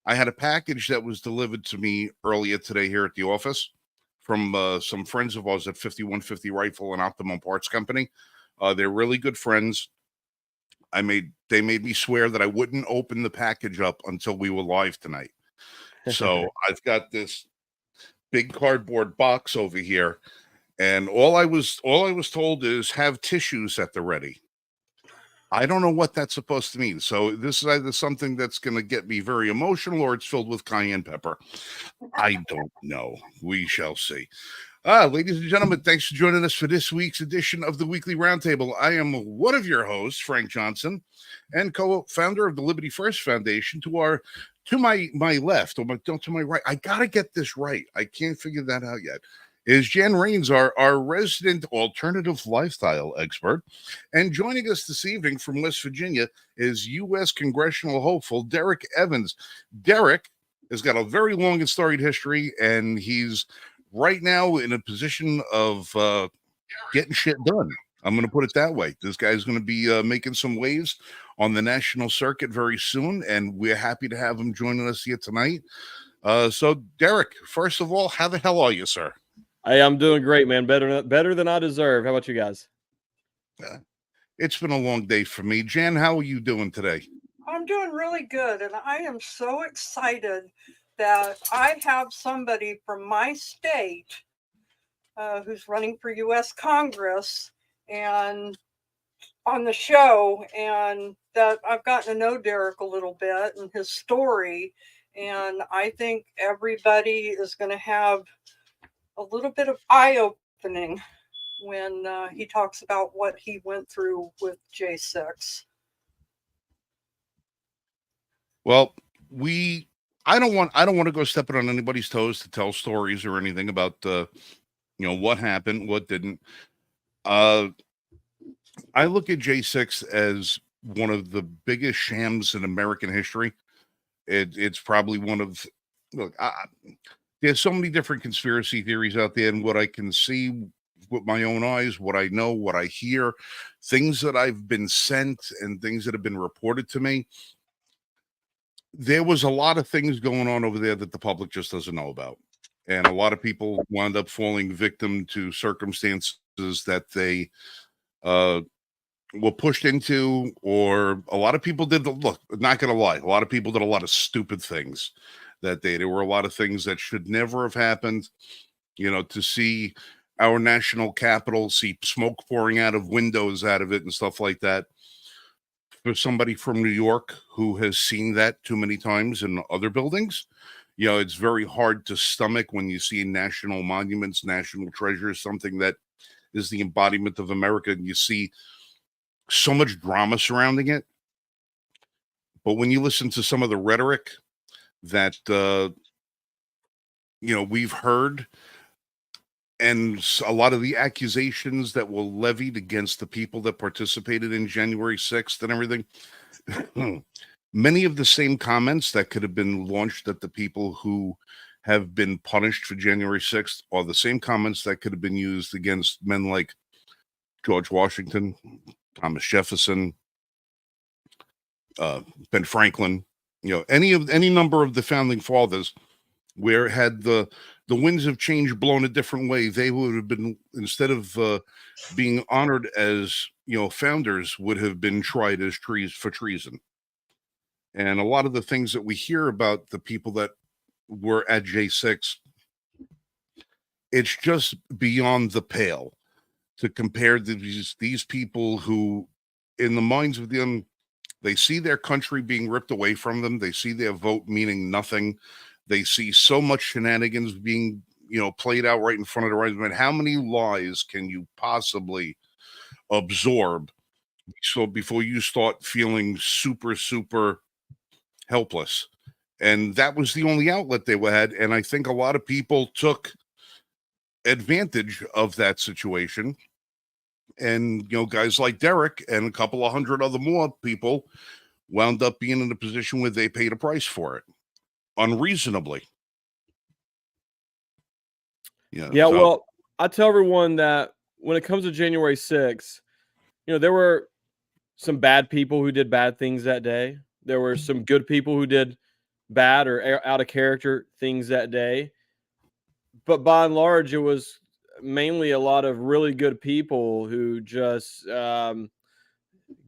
I had a package that was delivered to me earlier today here at the office from some friends of ours at 5150 Rifle and Optimum Parts Company. They're really good friends. They made me swear that I wouldn't open the package up until we were live tonight. So I've got this big cardboard box over here, and all I was told is have tissues at the ready. I don't know what that's supposed to mean. So this is either something that's going to get me very emotional or it's filled with cayenne pepper. I don't know. We shall see. Ladies and gentlemen, thanks for joining us for this week's edition of the Weekly Roundtable. I am one of your hosts, Frank Johnson, and co-founder of the Liberty First Foundation. To my left, or to my right, I gotta get this right. I can't figure that out yet. Is Jan Rains, our resident alternative lifestyle expert. And joining us this evening from West Virginia is U.S. congressional hopeful Derrick Evans. Derrick has got a very long and storied history, and he's right now in a position of getting shit done. I'm going to put it that way. This guy's going to be making some waves on the national circuit very soon, and we're happy to have him joining us here tonight. So, Derrick, first of all, how the hell are you, sir? Hey, I'm doing great, man. Better than I deserve. How about you guys? It's been a long day for me. Jan, how are you doing today? I'm doing really good, and I am so excited that I have somebody from my state who's running for U.S. Congress and on the show, and that I've gotten to know Derrick a little bit and his story, and I think everybody is going to have a little bit of eye-opening when he talks about what he went through with J6. Well, I don't want to go stepping on anybody's toes to tell stories or anything about what happened, what didn't. I look at J6 as one of the biggest shams in American history. It's probably one of there's so many different conspiracy theories out there, and what I can see with my own eyes, what I know, what I hear, things that I've been sent and things that have been reported to me. There was a lot of things going on over there that the public just doesn't know about. And a lot of people wound up falling victim to circumstances that they were pushed into, or a lot of people did look, not going to lie, a lot of people did a lot of stupid things that day. There were a lot of things that should never have happened. To see our national capital, see smoke pouring out of windows out of it and stuff like that. For somebody from New York who has seen that too many times in other buildings, it's very hard to stomach when you see national monuments, national treasures, something that is the embodiment of America, and you see so much drama surrounding it. But when you listen to some of the rhetoric that we've heard, and a lot of the accusations that were levied against the people that participated in January 6th and everything, many of the same comments that could have been launched at the people who have been punished for January 6th are the same comments that could have been used against men like George Washington, Thomas Jefferson, Ben Franklin, any number of the founding fathers, where had the winds of change blown a different way, they would have been, instead of being honored as founders, would have been tried as for treason. And a lot of the things that we hear about the people that were at J6, it's just beyond the pale to compare these people who, in the minds of them, they see their country being ripped away from them. They see their vote meaning nothing. They see so much shenanigans being, played out right in front of their eyes. I mean, how many lies can you possibly absorb before you start feeling super, super helpless? And that was the only outlet they had. And I think a lot of people took advantage of that situation. And, guys like Derrick and a couple of hundred other more people wound up being in a position where they paid a price for it unreasonably. Yeah. Well, I tell everyone that when it comes to January 6th, there were some bad people who did bad things that day. There were some good people who did bad or out of character things that day. But by and large, it was mainly a lot of really good people who just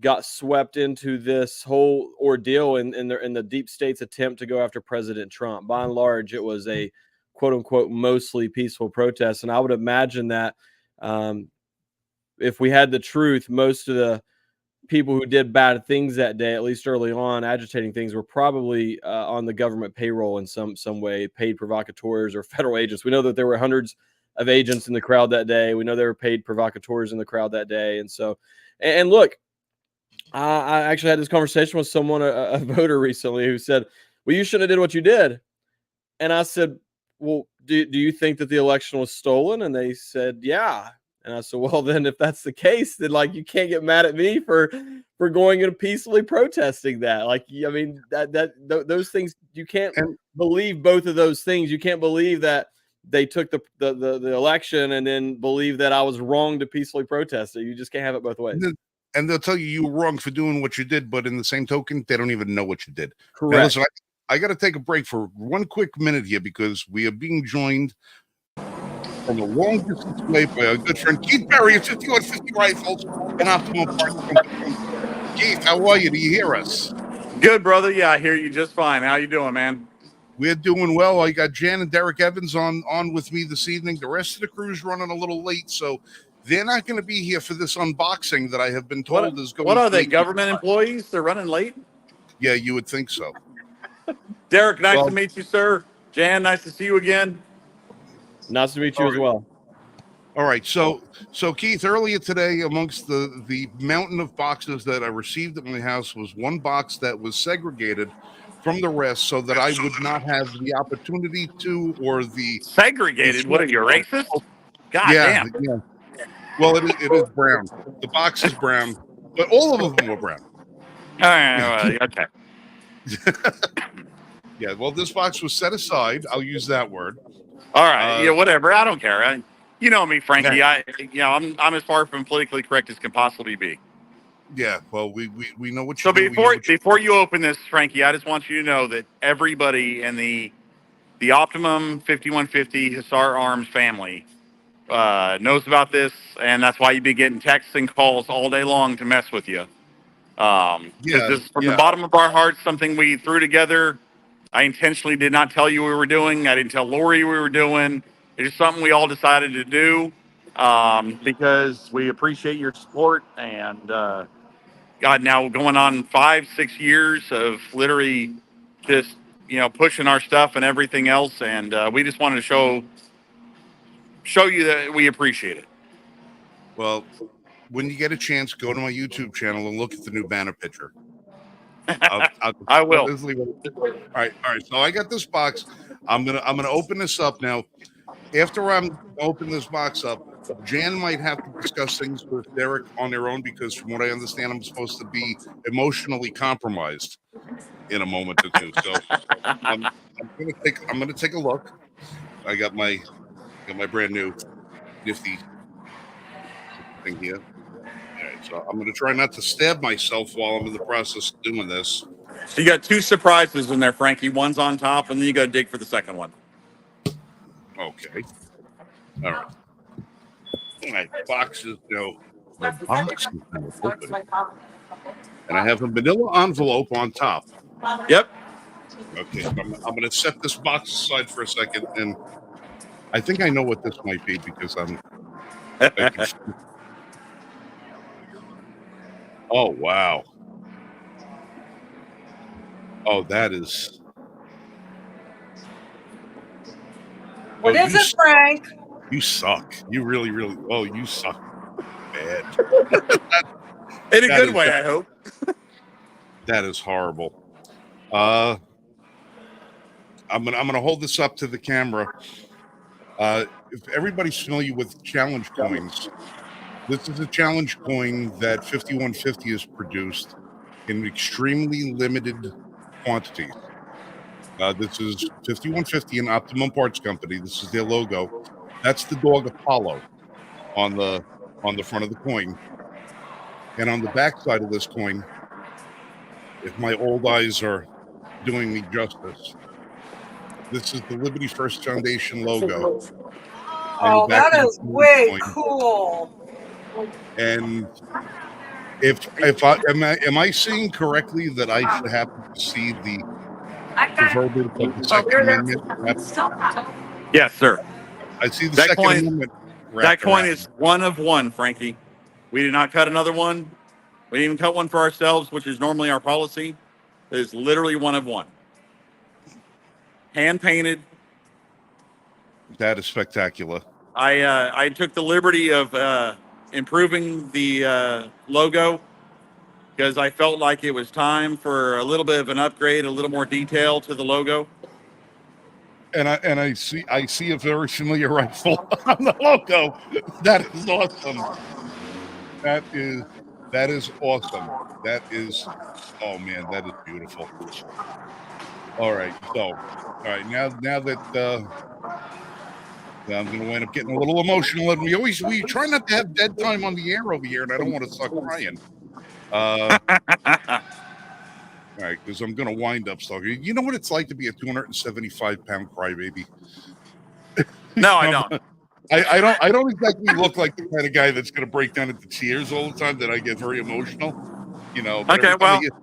got swept into this whole ordeal in the deep state's attempt to go after President Trump. By and large, it was a quote unquote mostly peaceful protest, and I would imagine that if we had the truth, most of the people who did bad things that day, at least early on, agitating things, were probably on the government payroll in some way, paid provocateurs or federal agents. We know that there were hundreds of agents in the crowd that day. We know there were paid provocateurs in the crowd that day. And so, and look, I actually had this conversation with someone, a voter recently, who said, well, you shouldn't have did what you did. And I said, well, do you think that the election was stolen? And they said, yeah. And I said, well, then if that's the case, then like you can't get mad at me for going and peacefully protesting that. Like, I mean, those things, you can't believe both of those things. You can't believe that they took the election and then believe that I was wrong to peacefully protest it. You just can't have it both ways. And they'll tell you were wrong for doing what you did, but in the same token, they don't even know what you did. Correct. Now, listen, I got to take a break for one quick minute here because we are being joined from a long distance away by our good friend Keith Berry of 5150 Rifles and Optimum Parts. Keith, how are you? Do you hear us? Good, brother. Yeah, I hear you just fine. How you doing, man? We're doing well. I got Jan and Derrick Evans on with me this evening. The rest of the crew's running a little late, so they're not going to be here for this unboxing that I have been told is going. What are they, government employees? They're running late? Yeah, you would think so. Derrick, nice to meet you, sir. Jan, nice to see you again. Nice to meet you as well. All right, so Keith, earlier today, amongst the mountain of boxes that I received at my house was one box that was segregated from the rest so that I would not have the opportunity to, or the segregated. What are you, racist? God damn. Yeah. Well, it is brown. The box is brown, but all of them were brown. All right, okay. Yeah, well, this box was set aside. I'll use that word. All right, yeah, whatever. I don't care. You know me, Frankie. Yeah. I'm as far from politically correct as can possibly be. Yeah, well, we know what you so do. Before you open this, Frankie, I just want you to know that everybody in the Optimum 5150 Hussar Arms family knows about this, and that's why you've been getting texts and calls all day long to mess with you. This is from the bottom of our hearts, something we threw together. I intentionally did not tell you we were doing. I didn't tell Lori we were doing. It's just something we all decided to do because we appreciate your support. And God, now going on 5-6 years of literally just pushing our stuff and everything else, and we just wanted to show you that we appreciate it. Well, when you get a chance, go to my YouTube channel and look at the new banner picture. I will. All right. So I got this box. I'm gonna open this up now. After I'm open this box up, Jan might have to discuss things with Derrick on their own because, from what I understand, I'm supposed to be emotionally compromised in a moment or two. So I'm gonna take a look. I got my brand new nifty thing here. All right, so I'm going to try not to stab myself while I'm in the process of doing this. So you got two surprises in there, Frankie. One's on top, and then you got to dig for the second one. Okay. All right. All right. Boxes, the box is kind of open. And I have a manila envelope on top. Yep. Okay. So I'm going to set this box aside for a second, and I think I know what this might be because I'm. Oh, wow. Oh, that is. What is it, Frank? You suck. You really, really. Oh, you suck bad. In a good way, I hope. That is horrible. I'm gonna hold this up to the camera. If everybody's familiar with challenge coins, this is a challenge coin that 5150 has produced in extremely limited quantities. This is 5150, an Optimum Parts company. This is their logo. That's the dog Apollo on the front of the coin. And on the back side of this coin, if my old eyes are doing me justice. This is the Liberty First Foundation logo. Oh, back that in is the way point. cool. And if am I seeing correctly that I should happen to see the verbiage of the Second Amendment? Yes, sir. I see the That Second coin, Amendment that wrapped coin around. is one of one, Frankie. We did not cut another one. We didn't even cut one for ourselves, which is normally our policy. It is literally one of one. Hand painted. That is spectacular. I took the liberty of improving the logo because I felt like it was time for a little bit of an upgrade, a little more detail to the logo. And I see a very familiar rifle on the logo. That is awesome. That is awesome. That is, oh man, that is beautiful. All right, now that I'm going to wind up getting a little emotional, and we try not to have dead time on the air over here, and I don't want to start crying. All right, because I'm going to wind up talking. You know what it's like to be a 275-pound crybaby? No, I don't. I don't exactly look like the kind of guy that's going to break down into tears all the time. That I get very emotional, But Okay, every time well, I get,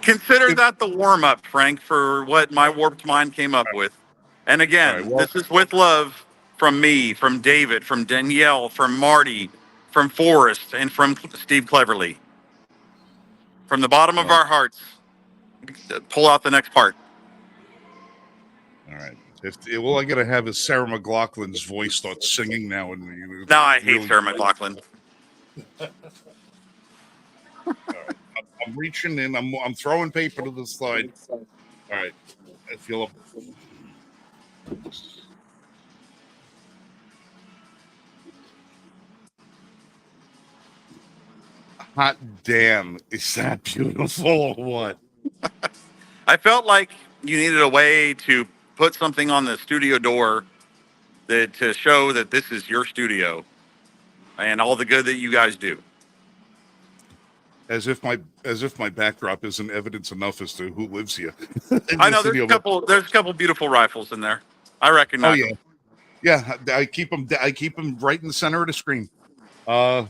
consider that the warm up, Frank, for what my warped mind came up with. And again, all right, well, this is with love from me, from David, from Danielle, from Marty, from Forrest, and from Steve Cleverly. From the bottom of our hearts, pull out the next part. all right. All I got to have is Sarah McLachlan's voice start singing now, and Now I hate Sarah McLachlan. I'm reaching in. I'm throwing paper to the side. All right, I feel. Hot damn! Is that beautiful or what? I felt like you needed a way to put something on the studio door to show that this is your studio and all the good that you guys do. As if my backdrop isn't evidence enough as to who lives here. I know there's a couple beautiful rifles in there. I recognize. Oh yeah, yeah. I keep them right in the center of the screen. All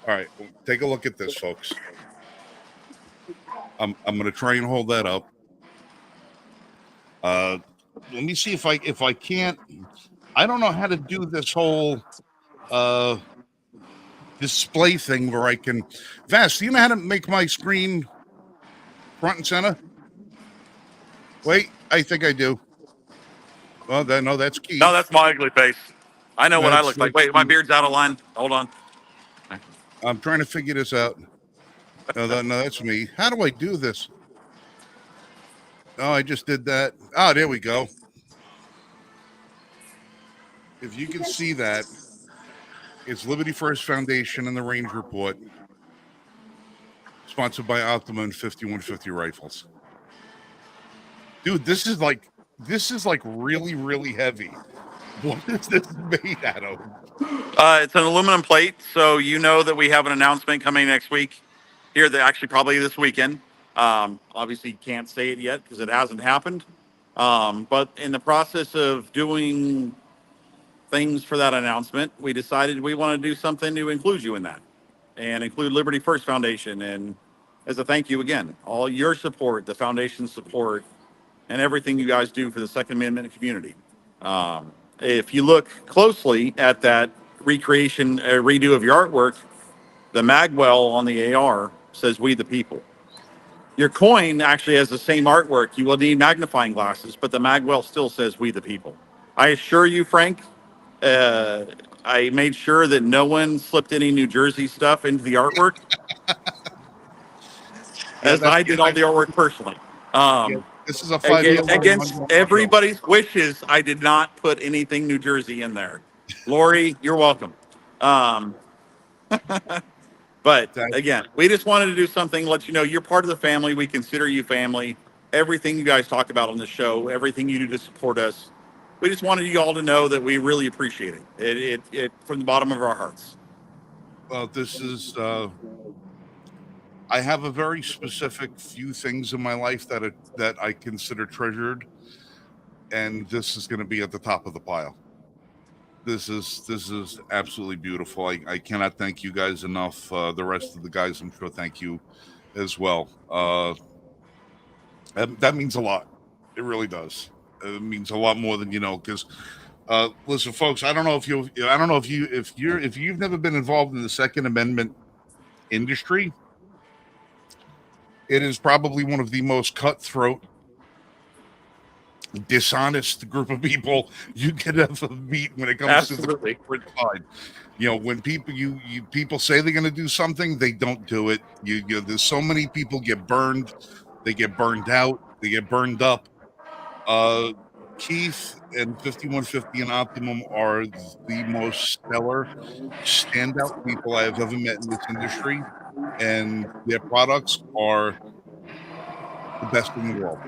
right, well, take a look at this, folks. I'm going to try and hold that up. Let me see if I can't. I don't know how to do this whole display thing where I can. Vast, do you know how to make my screen front and center? Wait, I think I do. Well, no, that's key. No, that's my ugly face. I know what I look like. Wait, my beard's out of line. Hold on. I'm trying to figure this out. No, that's me. How do I do this? Oh, I just did that. Oh, there we go. If you can see that, it's Liberty First Foundation and the Range Report, sponsored by Optimum 5150 Rifles. Dude, this is like really, really heavy. What is this made out of? It's an aluminum plate, so you know that we have an announcement coming next week. Here, actually probably this weekend. Obviously, can't say it yet because it hasn't happened. But in the process of doing things for that announcement, we decided we want to do something to include you in that and include Liberty First Foundation. And as a thank you again, all your support, the foundation's support, and everything you guys do for the Second Amendment community. If you look closely at that recreation, redo of your artwork, the magwell on the AR says "We the People." Your coin actually has the same artwork. You will need magnifying glasses, but the magwell still says "We the People." I assure you, Frank, I made sure that no one slipped any New Jersey stuff into the artwork, as I did all the artwork personally. This is a 5-year against everybody's wishes. I did not put anything New Jersey in there. Lori, you're welcome. But again, we just wanted to do something, let you know you're part of the family. We consider you family. Everything you guys talk about on the show, everything you do to support us, we just wanted you all to know that we really appreciate it. It from the bottom of our hearts. Well, this is. I have a very specific few things in my life that I consider treasured, and this is going to be at the top of the pile. This is absolutely beautiful. I cannot thank you guys enough. The rest of the guys, I'm sure, thank you as well. That means a lot. It really does. It means a lot more than you know. Because listen, folks, I don't know if you've never been involved in the Second Amendment industry. It is probably one of the most cutthroat, dishonest group of people you could ever meet when it comes to the corporate side. You know, when people say they're going to do something, they don't do it. There's so many people get burned, they get burned out, they get burned up. Keith and 5150 and Optimum are the most stellar, standout people I have ever met in this industry, and their products are the best in the world.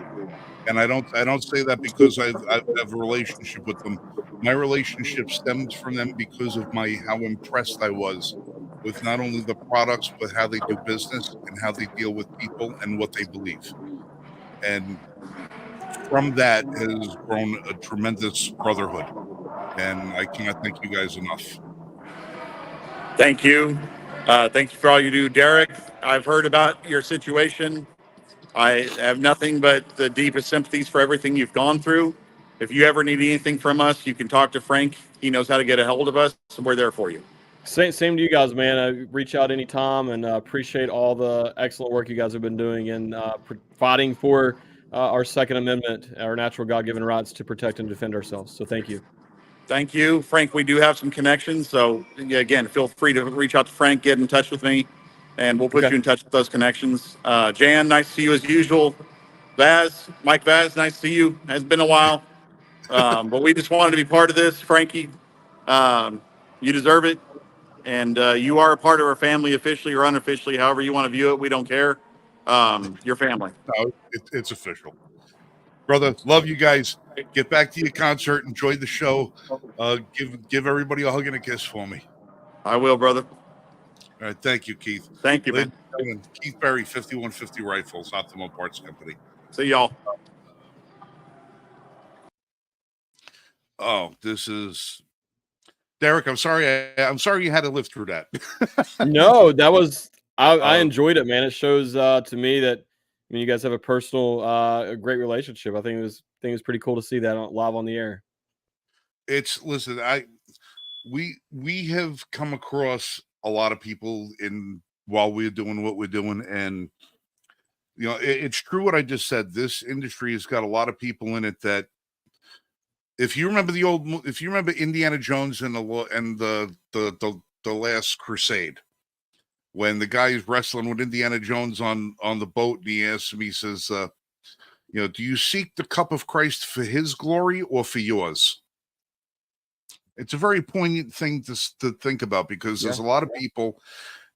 And I don't say that because I have a relationship with them. My relationship stems from them because of how impressed I was with not only the products but how they do business and how they deal with people and what they believe. And from that has grown a tremendous brotherhood. And I cannot thank you guys enough. Thank you. Thank you for all you do, Derrick. I've heard about your situation. I have nothing but the deepest sympathies for everything you've gone through. If you ever need anything from us, you can talk to Frank. He knows how to get a hold of us, and we're there for you. Same to you guys, man. Reach out anytime, and appreciate all the excellent work you guys have been doing and fighting for our Second Amendment, our natural God-given rights to protect and defend ourselves. So thank you. Thank you, Frank. We do have some connections, so again, feel free to reach out to Frank, get in touch with me, and we'll put you in touch with those connections. Jan, nice to see you as usual. Mike Vaz, nice to see you. It's been a while, but we just wanted to be part of this. Frankie, you deserve it, and you are a part of our family, officially or unofficially, however you want to view it. We don't care. Your family. No, it's official. Brother, love you guys. Get back to your concert. Enjoy the show. Give everybody a hug and a kiss for me. I will, brother. All right. Thank you, Keith. Thank you, man. Keith Berry, 5150 Rifles, Optimum Parts Company. See y'all. Oh, this is Derrick. I'm sorry. I'm sorry you had to live through that. No, that was I enjoyed it, man. It shows to me that you guys have a personal, a great relationship. I think it was pretty cool to see that live on the air. Listen, we have come across a lot of people while we're doing what we're doing, and it's true what I just said. This industry has got a lot of people in it that, if you remember Indiana Jones and the Last Crusade, when the guy is wrestling with Indiana Jones on the boat, and he asks him, he says, do you seek the cup of Christ for his glory or for yours? It's a very poignant thing to think about, because there's a lot of people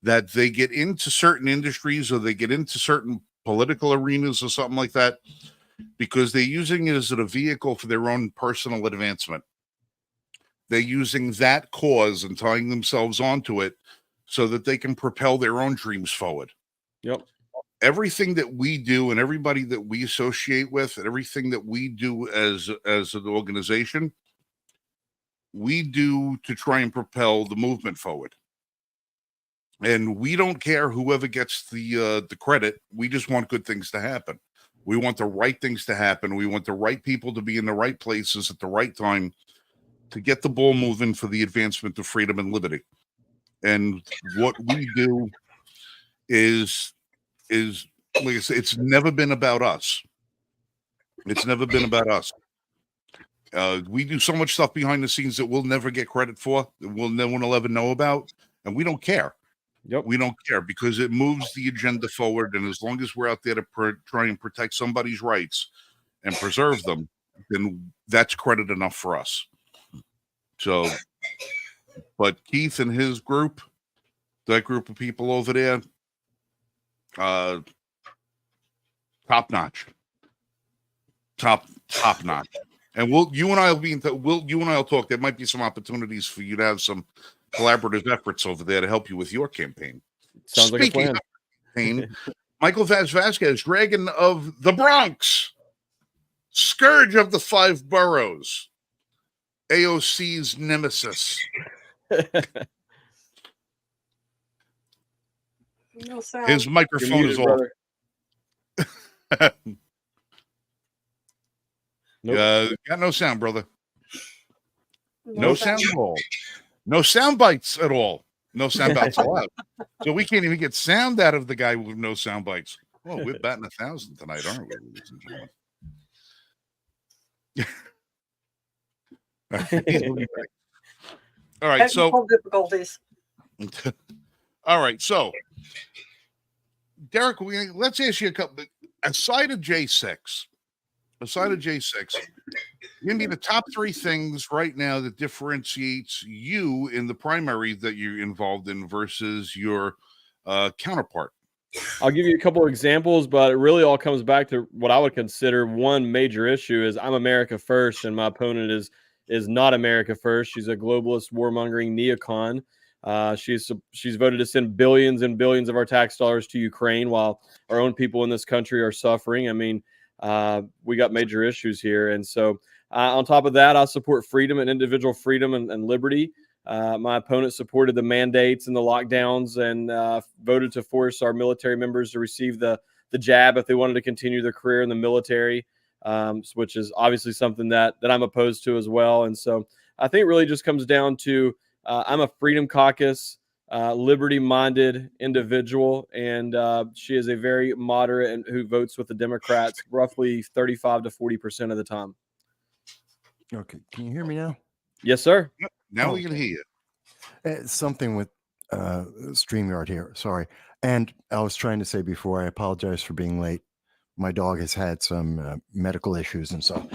that they get into certain industries or they get into certain political arenas or something like that because they're using it as a vehicle for their own personal advancement. They're using that cause and tying themselves onto it so that they can propel their own dreams forward. Yep. Everything that we do and everybody that we associate with and everything that we do as an organization, we do to try and propel the movement forward. And we don't care whoever gets the credit. We just want good things to happen. We want the right things to happen. We want the right people to be in the right places at the right time to get the ball moving for the advancement of freedom and liberty. And what we do is like I say, it's never been about us. It's never been about us. We do so much stuff behind the scenes that we'll never get credit for, that no one will ever know about, and we don't care. Yep. We don't care because it moves the agenda forward, and as long as we're out there to try and protect somebody's rights and preserve them, then that's credit enough for us. So, but Keith and his group, that group of people over there, top notch. Top notch. And you and I will talk. There might be some opportunities for you to have some collaborative efforts over there to help you with your campaign. Sounds like a plan. campaign. Michael Vasquez, Dragon of the Bronx, Scourge of the Five Boroughs, AOC's nemesis. No sound. His You're microphone muted, is off. brother. Nope. Got no sound, brother. No No sound at all. No sound bites at all. No sound bites allowed. So we can't even get sound out of the guy with no sound bites. Well, we're batting 1,000 tonight, aren't we, ladies and gentlemen? All right, so Technical difficulties. all right, so Derek, let's ask you a couple. Aside of J6, give me the top 3 things right now that differentiates you in the primary that you're involved in versus your counterpart. I'll give you a couple of examples, but it really all comes back to what I would consider one major issue is I'm America first, and my opponent is not America first. She's a globalist, warmongering neocon. She's voted to send billions and billions of our tax dollars to Ukraine while our own people in this country are suffering. I mean, we got major issues here. And so on top of that, I support freedom and individual freedom and liberty. My opponent supported the mandates and the lockdowns and voted to force our military members to receive the jab if they wanted to continue their career in the military, which is obviously something that I'm opposed to as well. And so I think it really just comes down to I'm a Freedom Caucus, liberty-minded individual, and she is a very moderate and who votes with the Democrats roughly 35 to 40% of the time. Okay, can you hear me now? Yes, sir. Now we can hear you. It's something with StreamYard here. Sorry. And I was trying to say before, I apologize for being late. My dog has had some medical issues, and so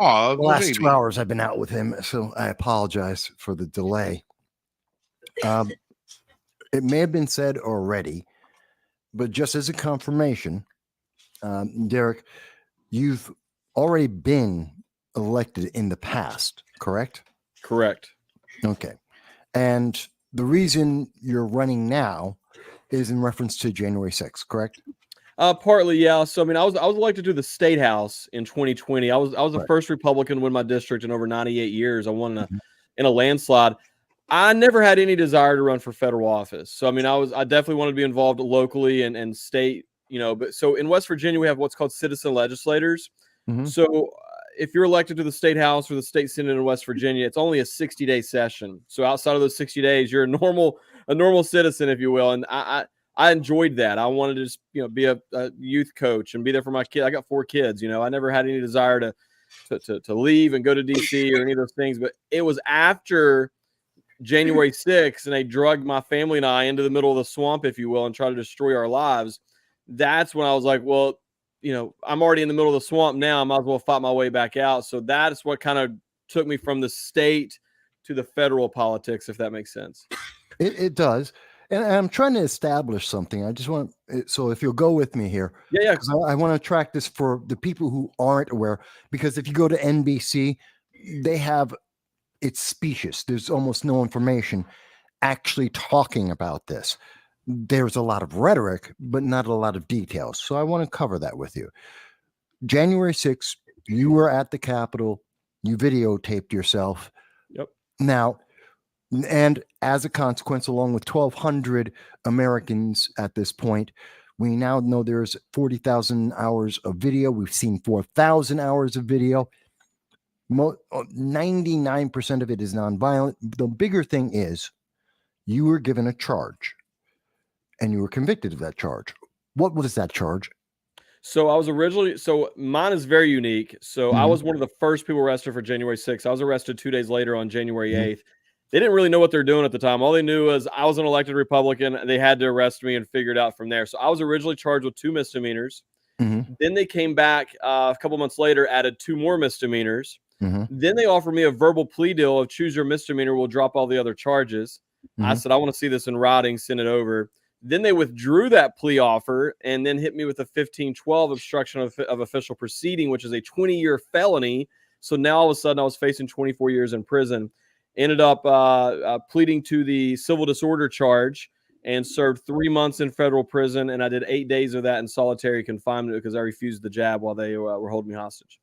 Oh, the last 2 hours I've been out with him, so I apologize for the delay. It may have been said already, but just as a confirmation, Derek, you've already been elected in the past, correct? Correct. Okay. And the reason you're running now is in reference to January 6th, correct? Partly, yeah. So I mean, I was elected to the state house in 2020. I was the Right. first Republican to win my district in over 98 years. I won in a landslide. I never had any desire to run for federal office. So I mean, I definitely wanted to be involved locally and state, but so in West Virginia we have what's called citizen legislators. Mhm. So if you're elected to the state house or the state senate in West Virginia, it's only a 60-day session. So outside of those 60 days, you're a normal citizen, if you will. And I enjoyed that. I wanted to just, be a youth coach and be there for my kid. I got 4 kids. I never had any desire to leave and go to DC or any of those things. But it was after January 6th, and they drugged my family and I into the middle of the swamp, if you will, and tried to destroy our lives. That's when I was like, well, I'm already in the middle of the swamp now. I might as well fight my way back out. So that's what kind of took me from the state to the federal politics, if that makes sense. It does. And I'm trying to establish something. I just want, so if you'll go with me here. Yeah. Because I want to track this for the people who aren't aware. Because if you go to NBC, it's specious. There's almost no information actually talking about this. There's a lot of rhetoric, but not a lot of details. So I want to cover that with you. January 6th, you were at the Capitol. You videotaped yourself. Yep. Now, and as a consequence, along with 1,200 Americans at this point, we now know there's 40,000 hours of video. We've seen 4,000 hours of video. 99% of it is nonviolent. The bigger thing is you were given a charge and you were convicted of that charge. What was that charge? So mine is very unique. So I was one of the first people arrested for January 6th. I was arrested 2 days later on January 8th. They didn't really know what they're doing at the time. All they knew was I was an elected Republican. They had to arrest me and figure it out from there. So I was originally charged with 2 misdemeanors. Then they came back a couple months later, added 2 more misdemeanors. Then they offered me a verbal plea deal of choose your misdemeanor. We'll drop all the other charges. I said, I want to see this in writing, send it over. Then they withdrew that plea offer and then hit me with a 1512 obstruction of official proceeding, which is a 20-year felony. So now all of a sudden I was facing 24 years in prison. Ended up pleading to the civil disorder charge and served 3 months in federal prison. And I did 8 days of that in solitary confinement because I refused the jab while they were holding me hostage.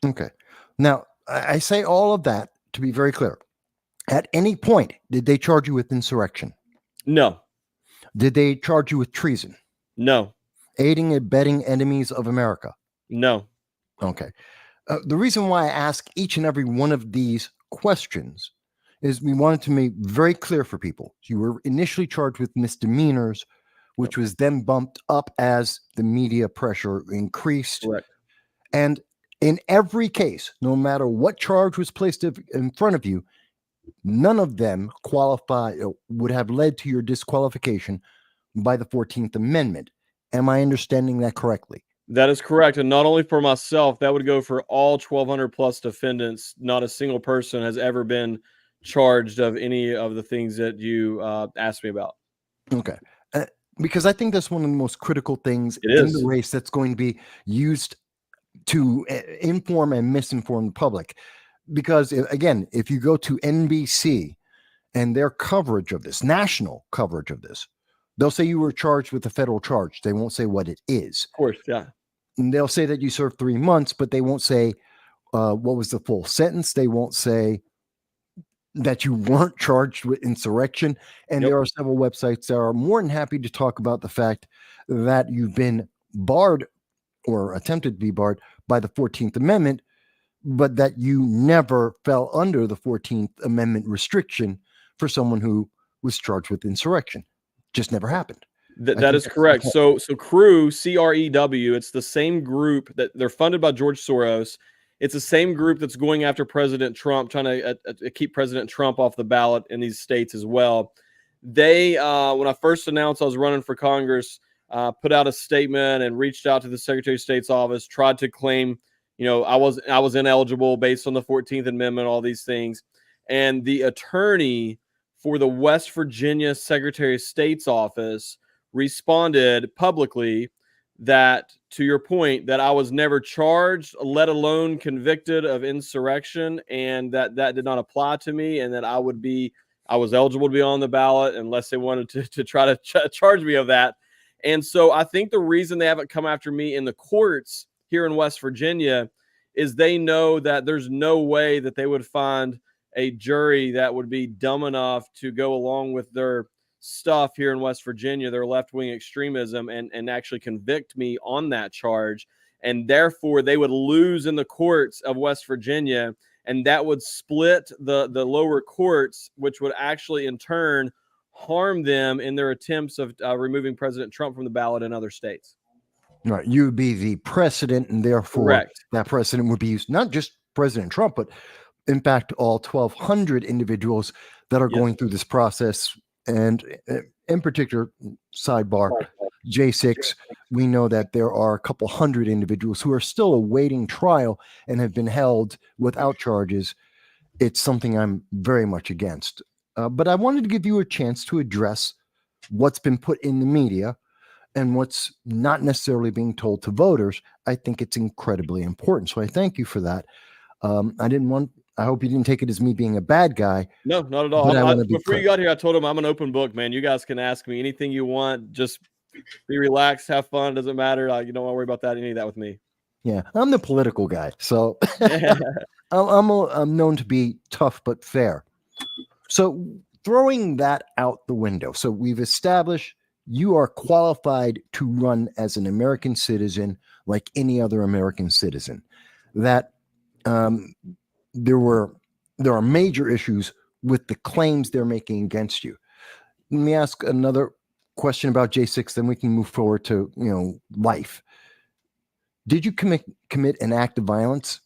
Okay. Now, I say all of that to be very clear. At any point, did they charge you with insurrection? No, Did they charge you with treason? no, Aiding and abetting enemies of America? no. Okay. The reason why I ask each and every one of these questions is we wanted to make very clear for people. You were initially charged with misdemeanors, which was then bumped up as the media pressure increased. Correct. And in every case, no matter what charge was placed in front of you, none of them would have led to your disqualification by the 14th Amendment. Am I understanding that correctly? That is correct. And not only for myself, that would go for all 1,200 plus defendants. Not a single person has ever been charged of any of the things that you asked me about. Okay. Because I think that's one of the most critical things It in is. the race that's going to be used to inform and misinform the public. Because again, if you go to NBC and their coverage of this, national coverage of this, they'll say you were charged with a federal charge. They won't say what it is. Of course, yeah. And they'll say that you served 3 months, but they won't say what was the full sentence. They won't say that you weren't charged with insurrection. And Yep. there are several websites that are more than happy to talk about the fact that you've been barred or attempted to be barred by the 14th Amendment, but that you never fell under the 14th Amendment restriction for someone who was charged with insurrection. Just never happened. That is correct. So CREW, CREW, it's the same group that they're funded by George Soros. It's the same group that's going after President Trump, trying to keep President Trump off the ballot in these states as well. They, when I first announced I was running for Congress, put out a statement and reached out to the Secretary of State's office, tried to claim, I was ineligible based on the 14th Amendment, all these things. And the attorney for the West Virginia Secretary of State's office responded publicly that, to your point, that I was never charged, let alone convicted of insurrection, and that did not apply to me, and that I was eligible to be on the ballot unless they wanted to try to charge me of that. And so I think the reason they haven't come after me in the courts here in West Virginia is they know that there's no way that they would find a jury that would be dumb enough to go along with their stuff here in West Virginia, their left-wing extremism, and actually convict me on that charge. And therefore, they would lose in the courts of West Virginia, and that would split the lower courts, which would actually in turn harm them in their attempts of removing President Trump from the ballot in other states. Right. You would be the precedent, and therefore Correct. that precedent would be used, not just President Trump, but in fact, all 1,200 individuals that are going through this process. And in particular, sidebar, J6, we know that there are a couple hundred individuals who are still awaiting trial and have been held without charges. It's something I'm very much against. But I wanted to give you a chance to address what's been put in the media and what's not necessarily being told to voters. I think it's incredibly important. So I thank you for that. I hope you didn't take it as me being a bad guy. No, not at all. Before you got here, I told him I'm an open book, man. You guys can ask me anything you want. Just be relaxed, have fun. Doesn't matter. You don't want to worry about any of that with me. Yeah, I'm the political guy. So I'm known to be tough but fair. So throwing that out the window. So we've established you are qualified to run as an American citizen like any other American citizen. That there are major issues with the claims they're making against you. Let me ask another question about J6, then we can move forward to life. Did you commit an act of violence?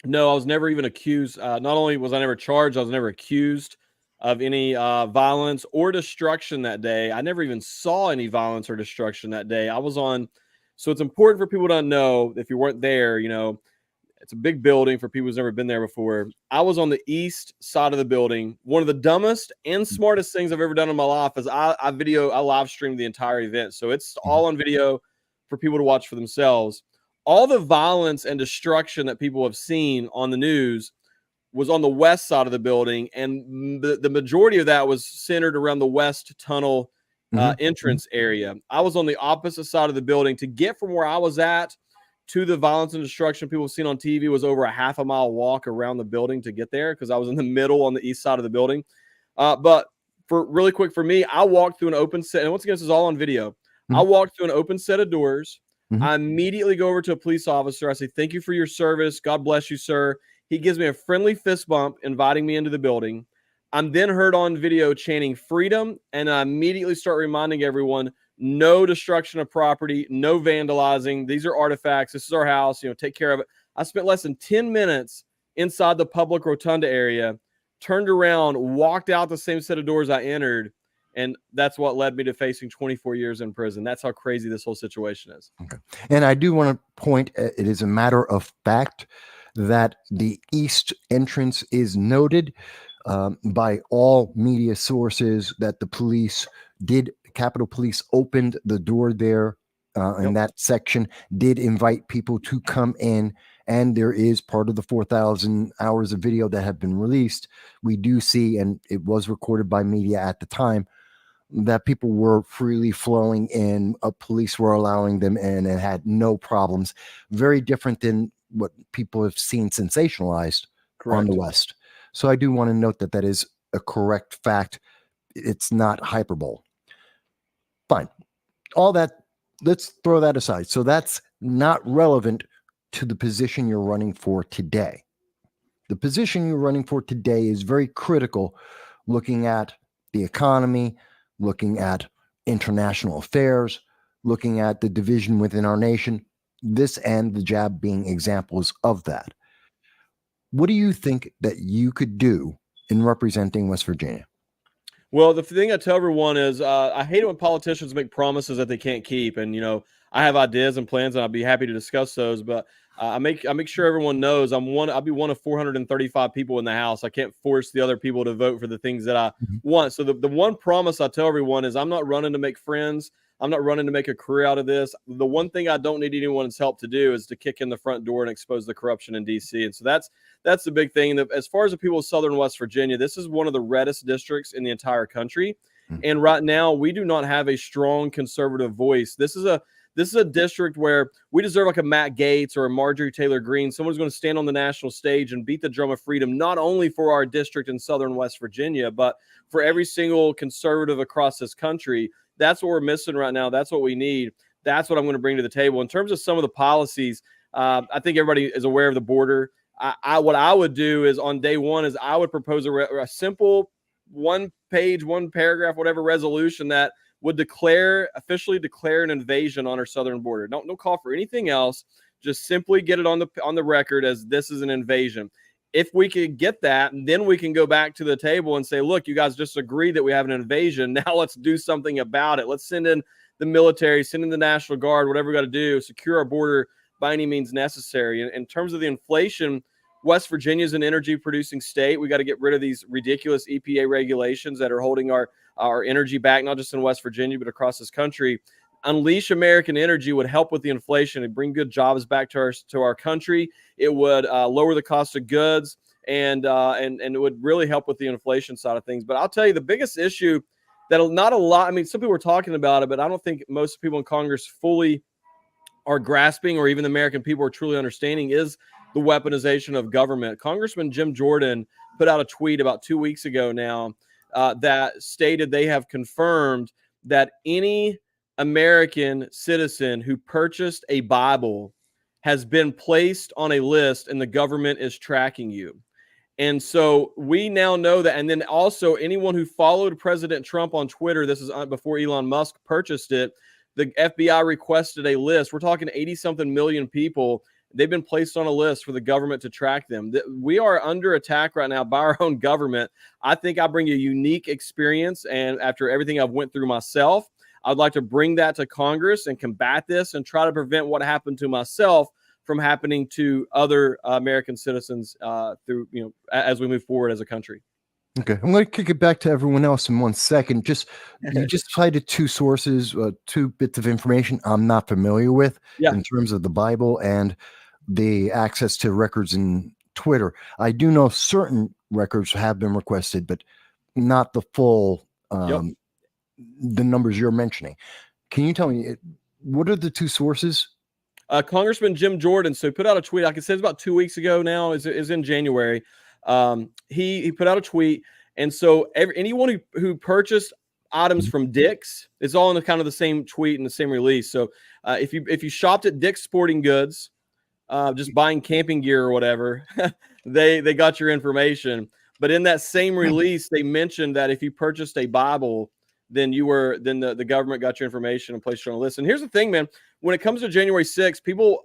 No, I was never even accused. Not only was I never charged, I was never accused of any violence or destruction that day. I never even saw any violence or destruction that day. I was on. So it's important for people to know, if you weren't there, it's a big building for people who's never been there before. I was on the east side of the building. One of the dumbest and smartest things I've ever done in my life is I live streamed the entire event. So it's all on video for people to watch for themselves. All the violence and destruction that people have seen on the news was on the west side of the building, and the majority of that was centered around the west tunnel entrance area. I was on the opposite side of the building. To get from where I was at to the violence and destruction people have seen on TV was over a half a mile walk around the building to get there, because I was in the middle on the east side of the building. But for really quick for me, I walked through an open set, and once again, this is all on video. I walked through an open set of doors. I immediately go over to a police officer. I say, "Thank you for your service. God bless you, sir." He gives me a friendly fist bump, inviting me into the building. I'm then heard on video chanting freedom, and I immediately start reminding everyone, no destruction of property, no vandalizing. These are artifacts. This is our house. Take care of it. I spent less than 10 minutes inside the public rotunda area, turned around, walked out the same set of doors I entered, and that's what led me to facing 24 years in prison. That's how crazy this whole situation is. Okay. And I do want to point, it is a matter of fact that the east entrance is noted by all media sources that the police Capitol Police opened the door there in that section, did invite people to come in. And there is part of the 4,000 hours of video that have been released. We do see, and it was recorded by media at the time, that people were freely flowing in. Police were allowing them in and had no problems. Very different than what people have seen sensationalized on the West. So I do want to note that that is a correct fact. It's not hyperbole. Fine. All that, let's throw that aside. So that's not relevant to the position you're running for today. The position you're running for today is very critical, looking at the economy, looking at international affairs, looking at the division within our nation, this and the jab being examples of that. What do you think that you could do in representing West Virginia? Well, the thing I tell everyone is I hate it when politicians make promises that they can't keep. And, I have ideas and plans, and I'll be happy to discuss those. But I make sure everyone knows I'll be one of 435 people in the House. I can't force the other people to vote for the things that I want. So the one promise I tell everyone is I'm not running to make friends. I'm not running to make a career out of this. The one thing I don't need anyone's help to do is to kick in the front door and expose the corruption in D.C. And so that's the big thing. As far as the people of Southern West Virginia, this is one of the reddest districts in the entire country. And right now, we do not have a strong conservative voice. This is a district where we deserve like a Matt Gaetz or a Marjorie Taylor Greene. Someone's going to stand on the national stage and beat the drum of freedom, not only for our district in Southern West Virginia, but for every single conservative across this country. That's what we're missing right now. That's what we need. That's what I'm going to bring to the table. In terms of some of the policies, I think everybody is aware of the border. What I would do is on day one is I would propose a simple one page, one paragraph, whatever resolution that would officially declare an invasion on our southern border. Don't call for anything else. Just simply get it on the record as this is an invasion. If we could get that, then we can go back to the table and say, look, you guys just agreed that we have an invasion. Now let's do something about it. Let's send in the military, send in the National Guard, whatever we got to do, secure our border by any means necessary. In terms of the inflation, West Virginia is an energy producing state. We got to get rid of these ridiculous EPA regulations that are holding our energy back, not just in West Virginia, but across this country. Unleash American energy would help with the inflation and bring good jobs back to our country. It would lower the cost of goods and it would really help with the inflation side of things. But I'll tell you, the biggest issue that not a lot, I mean, some people are talking about it, but I don't think most people in Congress fully are grasping, or even the American people are truly understanding, is the weaponization of government. Congressman Jim Jordan put out a tweet about 2 weeks ago now that stated they have confirmed that any American citizen who purchased a Bible has been placed on a list and the government is tracking you. And so we now know that. And then also anyone who followed President Trump on Twitter, this is before Elon Musk purchased it, the FBI requested a list. We're talking 80-something million people. They've been placed on a list for the government to track them. We are under attack right now by our own government. I think I bring a unique experience. And after everything I've went through myself, I'd like to bring that to Congress and combat this and try to prevent what happened to myself from happening to other American citizens through, as we move forward as a country. Okay, I'm going to kick it back to everyone else in 1 second. You just cited two sources, two bits of information I'm not familiar with in terms of the Bible and the access to records in Twitter. I do know certain records have been requested, but not the full, the numbers you're mentioning. Can you tell me, what are the two sources? Congressman Jim Jordan. So he put out a tweet. I can say it's about 2 weeks ago now. Is in January. He put out a tweet, and so anyone who purchased items from Dick's, it's all in the kind of the same tweet and the same release. So if you shopped at Dick's Sporting Goods, just buying camping gear or whatever, they got your information. But in that same release, they mentioned that if you purchased a Bible, then the government got your information and placed you on a list. And here's the thing, man. When it comes to January 6th, people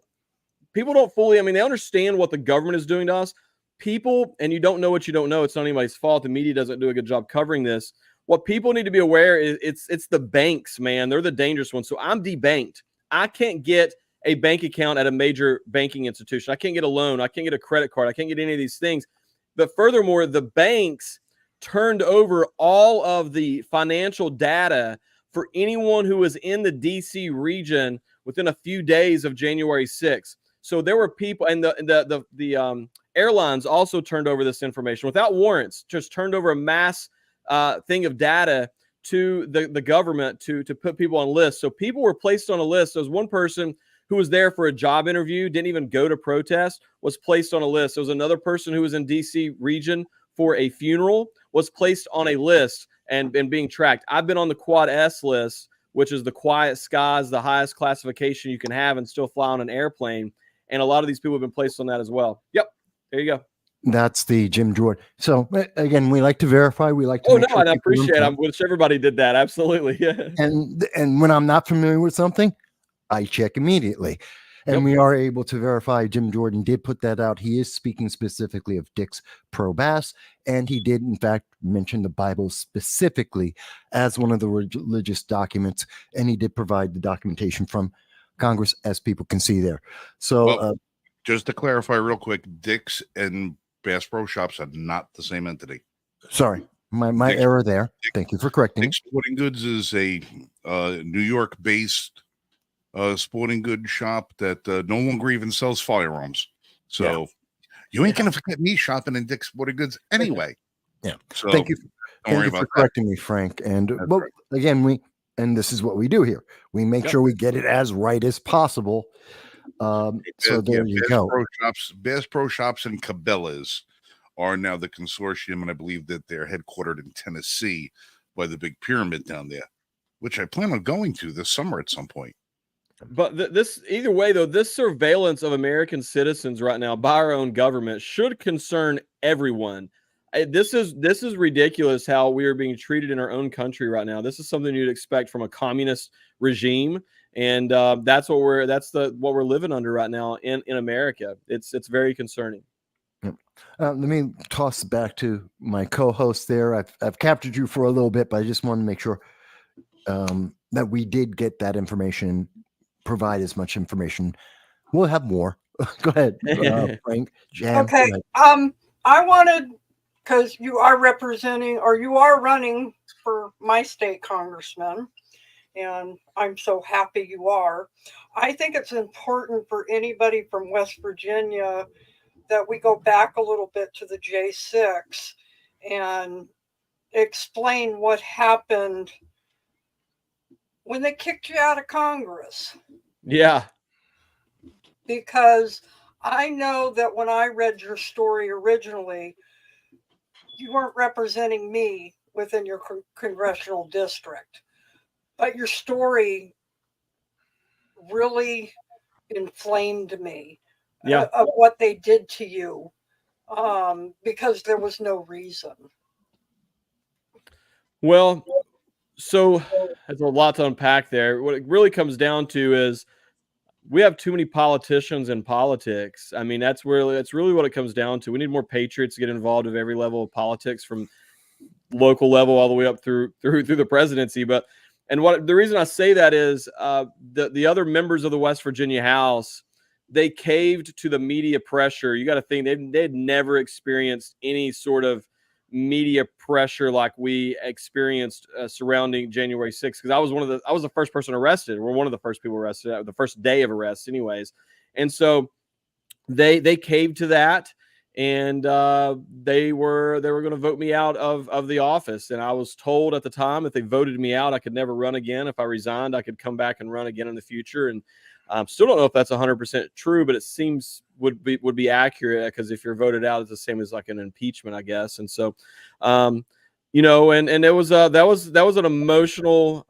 don't fully, I mean, they understand what the government is doing to us. People, and you don't know what you don't know. It's not anybody's fault. The media doesn't do a good job covering this. What people need to be aware is it's the banks, man. They're the dangerous ones. So I'm debanked. I can't get a bank account at a major banking institution. I can't get a loan. I can't get a credit card. I can't get any of these things. But furthermore, the banks turned over all of the financial data for anyone who was in the DC region within a few days of January 6th. So there were people, and the airlines also turned over this information without warrants, just turned over a mass thing of data to the government to put people on lists. So people were placed on a list. There was one person who was there for a job interview, didn't even go to protest, was placed on a list. There was another person who was in DC region for a funeral, was placed on a list and being tracked. I've been on the Quad S list, which is the quiet skies, the highest classification you can have and still fly on an airplane. And a lot of these people have been placed on that as well. Yep. There you go. That's the Jim Jordan. So again, we like to verify. We like to. Oh, no, and I appreciate it. I wish everybody did that. Absolutely. Yeah. And when I'm not familiar with something, I check immediately. And we are able to verify Jim Jordan did put that out. He is speaking specifically of Dick's Pro Bass, and he did, in fact, mention the Bible specifically as one of the religious documents, and he did provide the documentation from Congress, as people can see there. So, just to clarify real quick, Dick's and Bass Pro Shops are not the same entity. Sorry, my error there. Thank you for correcting. Dick's Sporting Goods is a New York-based sporting goods shop that no longer even sells firearms. So you ain't gonna forget me shopping in Dick's Sporting Goods anyway. Yeah. So thank you don't worry about for correcting me, Frank. And again, and this is what we do here. We make sure we get it as right as possible. So there you go. Bass Pro Shops and Cabela's are now the consortium, and I believe that they're headquartered in Tennessee by the big pyramid down there, which I plan on going to this summer at some point. But this, either way, though, this surveillance of American citizens right now by our own government should concern everyone. This is ridiculous how we are being treated in our own country right now. This is something you'd expect from a communist regime, and that's what we're living under right now in America. It's very concerning. Let me toss back to my co-host there. I've captured you for a little bit, but I just want to make sure that we did get that information. Provide as much information. We'll have more. Go ahead, Frank. Jan, okay. I wanted, because you are representing, or you are running for my state congressman, and I'm so happy you are. I think it's important for anybody from West Virginia that we go back a little bit to the J6 and explain what happened when they kicked you out of Congress. Yeah. Because I know that when I read your story originally, you weren't representing me within your congressional district, but your story really inflamed me of what they did to you, because there was no reason. Well, so there's a lot to unpack there. What it really comes down to is we have too many politicians in politics. I mean, that's really what it comes down to. We need more patriots to get involved at every level of politics, from local level all the way up through the presidency. And the reason I say that is the other members of the West Virginia House, they caved to the media pressure. You got to think they'd never experienced any sort of media pressure like we experienced surrounding January 6th, because I was the first person arrested. We're one of the first people arrested, the first day of arrest anyways. And so they caved to that, and they were going to vote me out of the office. And I was told at the time if they voted me out, I could never run again. If I resigned, I could come back and run again in the future. And still don't know if that's 100% true, but it seems would be accurate, because if you're voted out, it's the same as like an impeachment, I guess. And so, you know, and it was that was an emotionally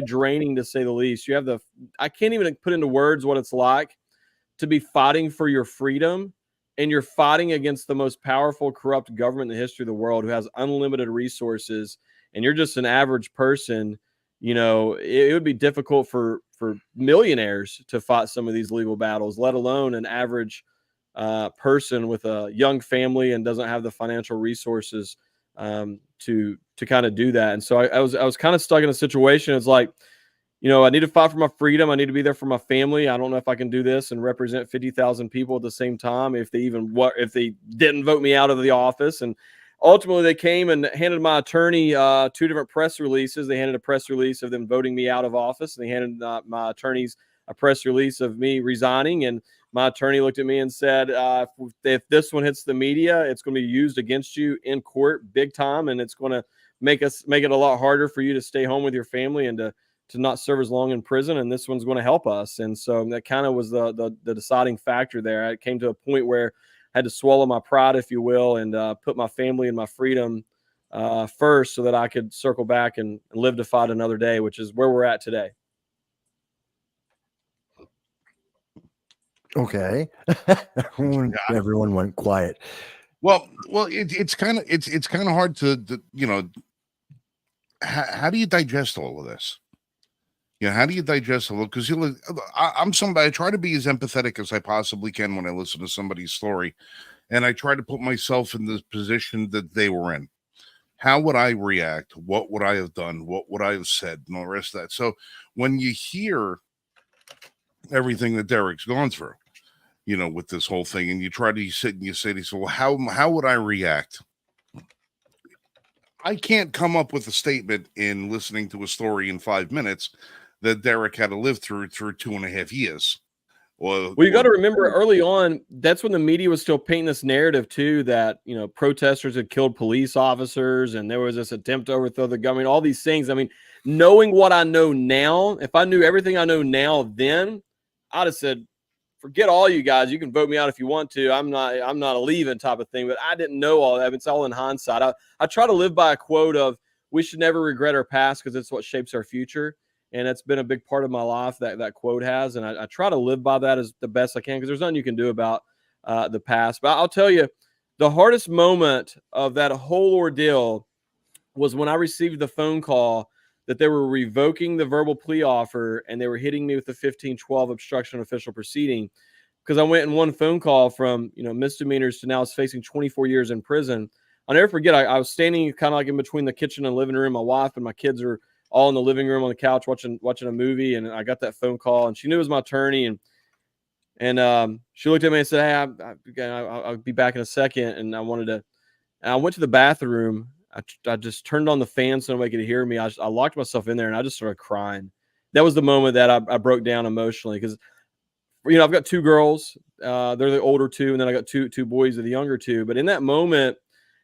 draining, to say the least. You have I can't even put into words what it's like to be fighting for your freedom, and you're fighting against the most powerful, corrupt government in the history of the world, who has unlimited resources, and you're just an average person. You know, it would be difficult for millionaires to fight some of these legal battles, let alone an average person with a young family and doesn't have the financial resources to kind of do that. And so I was kind of stuck in a situation. It's like, you know, I need to fight for my freedom. I need to be there for my family. I don't know if I can do this and represent 50,000 people at the same time if they didn't vote me out of the office. And ultimately, they came and handed my attorney 2 different press releases. They handed a press release of them voting me out of office, and they handed my attorneys a press release of me resigning. And my attorney looked at me and said, if this one hits the media, it's going to be used against you in court big time, and it's going to make it a lot harder for you to stay home with your family and to not serve as long in prison, and this one's going to help us. And so that kind of was the deciding factor there. I came to a point where I had to swallow my pride, if you will, and put my family and my freedom first, so that I could circle back and live to fight another day, which is where we're at today. Okay. Everyone went quiet. Well, it's kind of hard to you know, how do you digest all of this? Yeah, how do you digest a little? Because I'm somebody, I try to be as empathetic as I possibly can when I listen to somebody's story, and I try to put myself in the position that they were in. How would I react? What would I have done? What would I have said? And all the rest of that. So when you hear everything that Derrick's gone through, you know, with this whole thing, and you try to sit and you say to yourself, well, how would I react? I can't come up with a statement in listening to a story in 5 minutes that Derrick had to live through 2.5 years. Well, you got to remember early on, that's when the media was still painting this narrative too, that, you know, protesters had killed police officers and there was this attempt to overthrow the government, all these things. I mean, knowing what I know now, if I knew everything I know now then, I'd have said, forget all you guys. You can vote me out if you want to. I'm not a leaving type of thing, but I didn't know all that. It's all in hindsight. I try to live by a quote of, we should never regret our past because it's what shapes our future. And that's been a big part of my life, that quote has. And I try to live by that as the best I can, because there's nothing you can do about the past. But I'll tell you, the hardest moment of that whole ordeal was when I received the phone call that they were revoking the verbal plea offer and they were hitting me with the 1512 obstruction of official proceeding, because I went in one phone call from, you know, misdemeanors to now is facing 24 years in prison. I'll never forget, I was standing kind of like in between the kitchen and living room. My wife and my kids are all in the living room on the couch watching a movie, and I got that phone call, and she knew it was my attorney, and she looked at me and said, "Hey, I'll be back in a second." And I went to the bathroom. I just turned on the fan so nobody could hear me. I locked myself in there, and I just started crying. That was the moment that I broke down emotionally, because, you know, I've got 2 girls. They're the older 2, and then I got two boys, are the younger 2. But in that moment,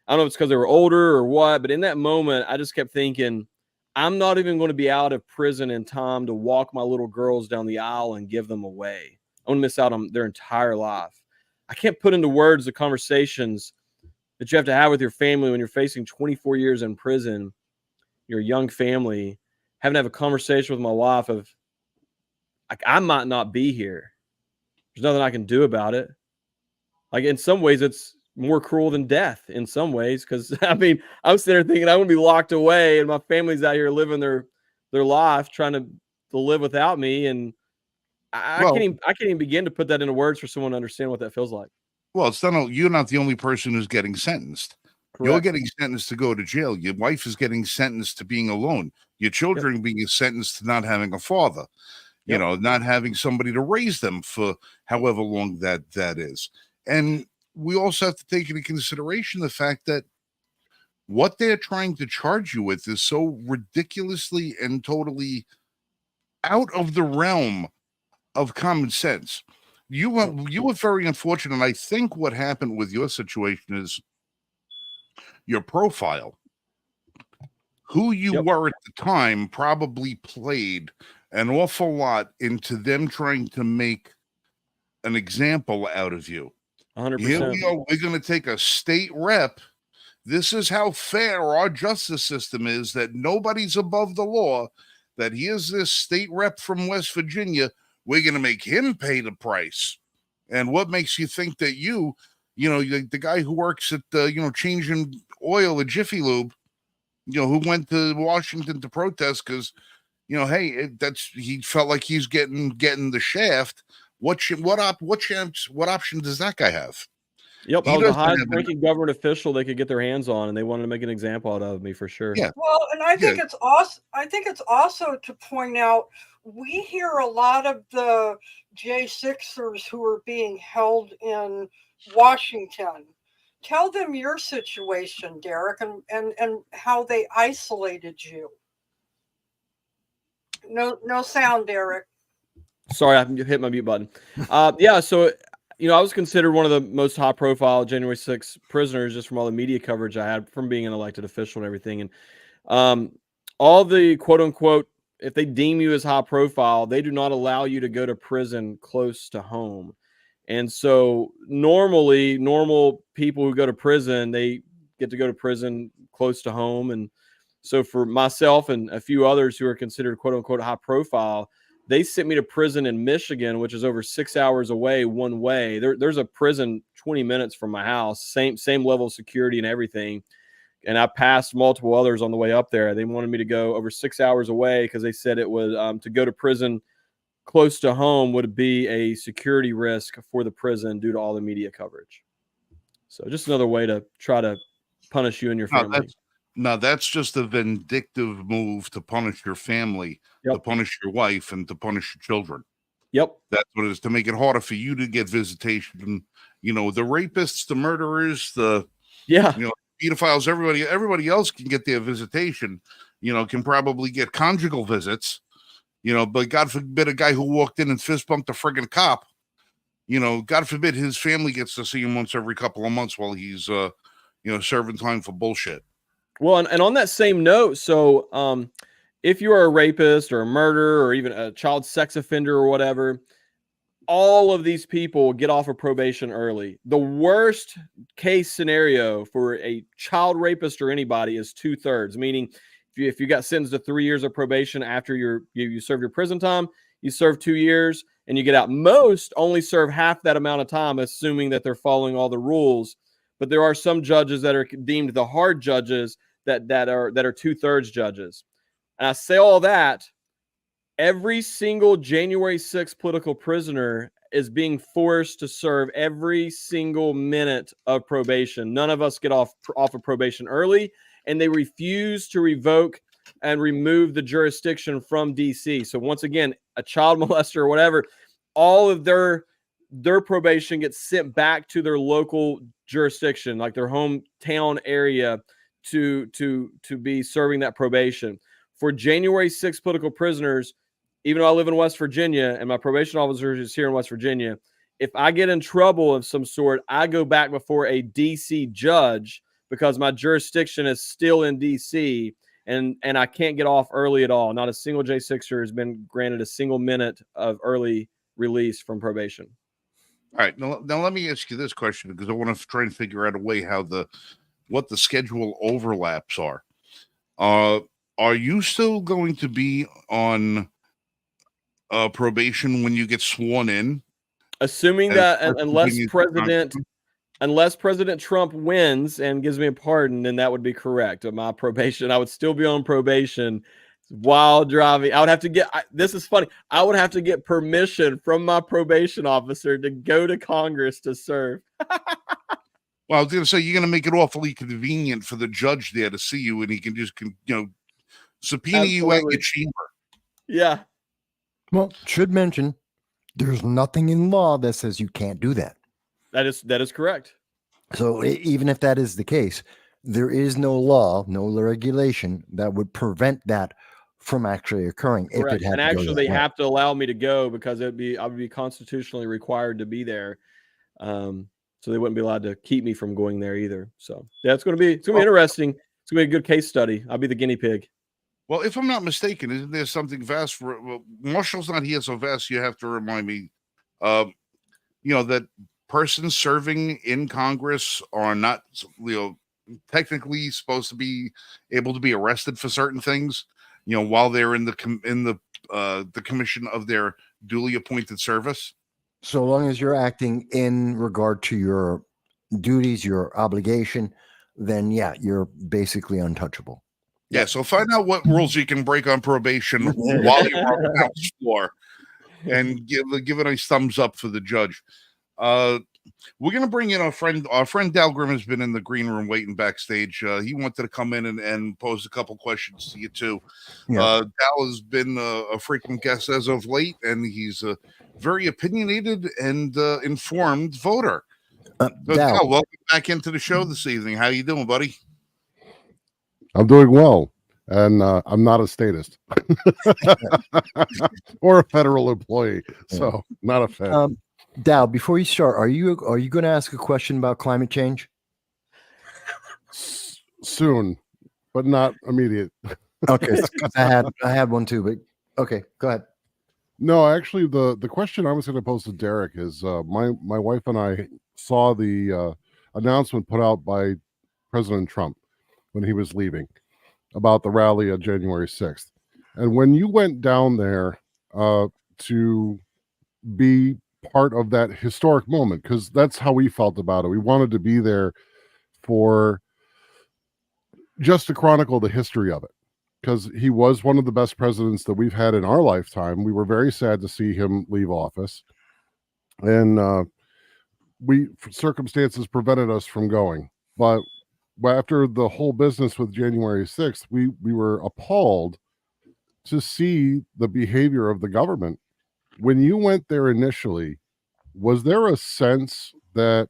I don't know if it's because they were older or what, but in that moment, I just kept thinking, I'm not even going to be out of prison in time to walk my little girls down the aisle and give them away. I'm going to miss out on their entire life. I can't put into words the conversations that you have to have with your family when you're facing 24 years in prison, your young family, having to have a conversation with my wife of, like, I might not be here. There's nothing I can do about it. Like, in some ways, it's more cruel than death in some ways, because I mean, I'm sitting there thinking I'm gonna be locked away and my family's out here living their life, trying to live without me, and I can't even begin to put that into words for someone to understand what that feels like. Well, you're not the only person who's getting sentenced. Correct. You're getting sentenced to go to jail. Your wife is getting sentenced to being alone. Your children being sentenced to not having a father. You know, not having somebody to raise them for however long that is. And we also have to take into consideration the fact that what they're trying to charge you with is so ridiculously and totally out of the realm of common sense. you were very unfortunate. I think what happened with your situation is your profile, who you were at the time, probably played an awful lot into them trying to make an example out of you. 100%. Here we are. We're going to take a state rep. This is how fair our justice system is, that nobody's above the law, that here's this state rep from West Virginia. We're going to make him pay the price. And what makes you think that the guy who works at, changing oil at Jiffy Lube, who went to Washington to protest because, hey, he felt like he's getting the shaft. What option does that guy have? Yep, I was the highest ranking government official they could get their hands on, and they wanted to make an example out of me for sure. Yeah. Well, and I think it's also to point out, we hear a lot of the J6ers who are being held in Washington. Tell them your situation, Derek, and how they isolated you. No sound, Derek. Sorry, I hit my mute button. So I was considered one of the most high-profile January 6th prisoners just from all the media coverage I had from being an elected official and everything. And all the quote-unquote, if they deem you as high-profile, they do not allow you to go to prison close to home. And so normally, normal people who go to prison, they get to go to prison close to home. And so for myself and a few others who are considered quote-unquote high-profile, they sent me to prison in Michigan, which is over 6 hours away one way. There's a prison 20 minutes from my house, same level of security and everything. And I passed multiple others on the way up there. They wanted me to go over 6 hours away because they said it was to go to prison close to home would be a security risk for the prison due to all the media coverage. So just another way to try to punish you and your family. That's just a vindictive move to punish your family, to punish your wife, and to punish your children. Yep. That's what it is, to make it harder for you to get visitation. The rapists, the murderers, pedophiles, everybody else can get their visitation, can probably get conjugal visits, but God forbid a guy who walked in and fist bumped a friggin' cop, God forbid his family gets to see him once every couple of months while he's, serving time for bullshit. Well, and on that same note, so if you are a rapist or a murderer or even a child sex offender or whatever, all of these people get off of probation early. The worst case scenario for a child rapist or anybody is 2/3, meaning if you got sentenced to 3 years of probation after you serve your prison time, you serve 2 years and you get out. Most only serve half that amount of time, assuming that they're following all the rules. But there are some judges that are deemed the hard judges that are 2/3 judges. And I say all that, every single January 6th political prisoner is being forced to serve every single minute of probation. None of us get off of probation early, and they refuse to revoke and remove the jurisdiction from DC. So once again, a child molester or whatever, all of their probation gets sent back to their local jurisdiction, like their hometown area, to be serving that probation. For January 6th political prisoners, even though I live in West Virginia and my probation officer is here in West Virginia, if I get in trouble of some sort, I go back before a DC judge because my jurisdiction is still in DC, and I can't get off early at all. Not a single J6er has been granted a single minute of early release from probation. All right. Now let me ask you this question, because I want to try and figure out a way what the schedule overlaps are. Are you still going to be on probation when you get sworn in? Assuming that unless President Trump wins and gives me a pardon, then that would be correct. My probation, I would still be on probation while driving. I would have to get, this is funny, I would have to get permission from my probation officer to go to Congress to serve. Well, I was going to say, you're going to make it awfully convenient for the judge there to see you, and he can just, subpoena you at your chamber. Yeah. Well, should mention, there's nothing in law that says you can't do that. That is correct. So even if that is the case, there is no law, no regulation that would prevent that from actually occurring. Correct. If it had And to go actually, that they way. have to allow me to go because I would be constitutionally required to be there. So they wouldn't be allowed to keep me from going there either. So yeah, it's gonna be interesting. It's gonna be a good case study. I'll be the guinea pig. Well, if I'm not mistaken, isn't there something vast? Well, Marshall's not here, so vast. You have to remind me. That persons serving in Congress are not, technically supposed to be able to be arrested for certain things. While they're in the commission of their duly appointed service. So long as you're acting in regard to your duties, your obligation, then yeah, you're basically untouchable. Yeah. So find out what rules you can break on probation while you're on the House floor, and give a nice thumbs up for the judge. We're gonna bring in our friend Dal Grimm has been in the green room waiting backstage. He wanted to come in and pose a couple questions to you too. Yeah. Dal has been a frequent guest as of late, and he's a very opinionated and informed voter. So Dal, welcome back into the show this evening. How you doing, buddy? I'm doing well, and I'm not a statist or a federal employee, so not a fan. Dal, before you start, are you going to ask a question about climate change? Soon, but not immediate. Okay, I had one too, but okay, go ahead. No, actually, the question I was going to pose to Derek is my wife and I saw the announcement put out by President Trump when he was leaving about the rally on January 6th. And when you went down there to be part of that historic moment, because that's how we felt about it. We wanted to be there for just to chronicle the history of it, because he was one of the best presidents that we've had in our lifetime. We were very sad to see him leave office, and circumstances prevented us from going. But after the whole business with January 6th, we were appalled to see the behavior of the government. When you went there initially, was there a sense that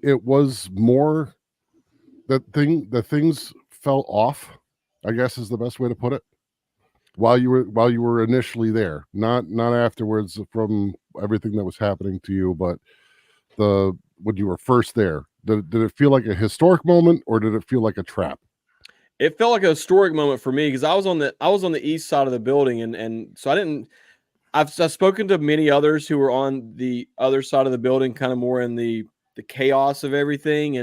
it was more that things fell off, I guess is the best way to put it, while you were initially there, not afterwards from everything that was happening to you, but when you were first there? Did it feel like a historic moment, or did it feel like a trap? It felt like a historic moment for me because I was on the east side of the building, and so I've spoken to many others who were on the other side of the building, kind of more in the chaos of everything,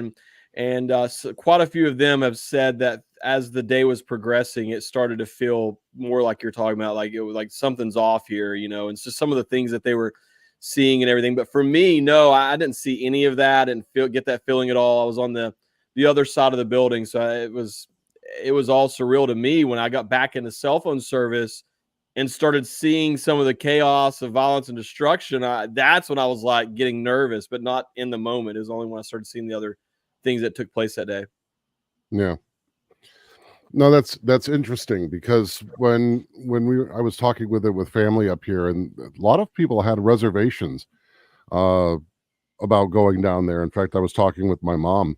and so quite a few of them have said that as the day was progressing, it started to feel more like you're talking about, like it was like something's off here, and it's just some of the things that they were seeing and everything. But for me, no, I didn't see any of that and get that feeling at all. I was on the other side of the building, so it was all surreal to me when I got back into cell phone service and started seeing some of the chaos of violence and destruction. That's when I was like getting nervous, but not in the moment. It was only when I started seeing the other things that took place that day. Yeah. No, that's interesting, because when I was talking with family up here, and a lot of people had reservations about going down there. In fact, I was talking with my mom,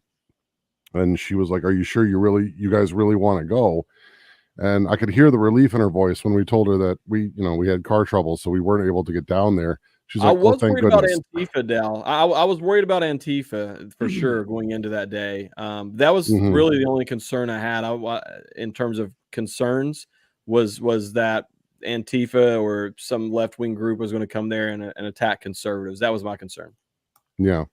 and she was like, "Are you sure you guys really want to go?" And I could hear the relief in her voice when we told her that we had car trouble, so we weren't able to get down there. She's like, I was thank worried goodness. about Antifa, Dal. I was worried about Antifa for sure going into that day. That was really the only concern I had in terms of concerns was that Antifa or some left-wing group was going to come there and attack conservatives. That was my concern. Yeah.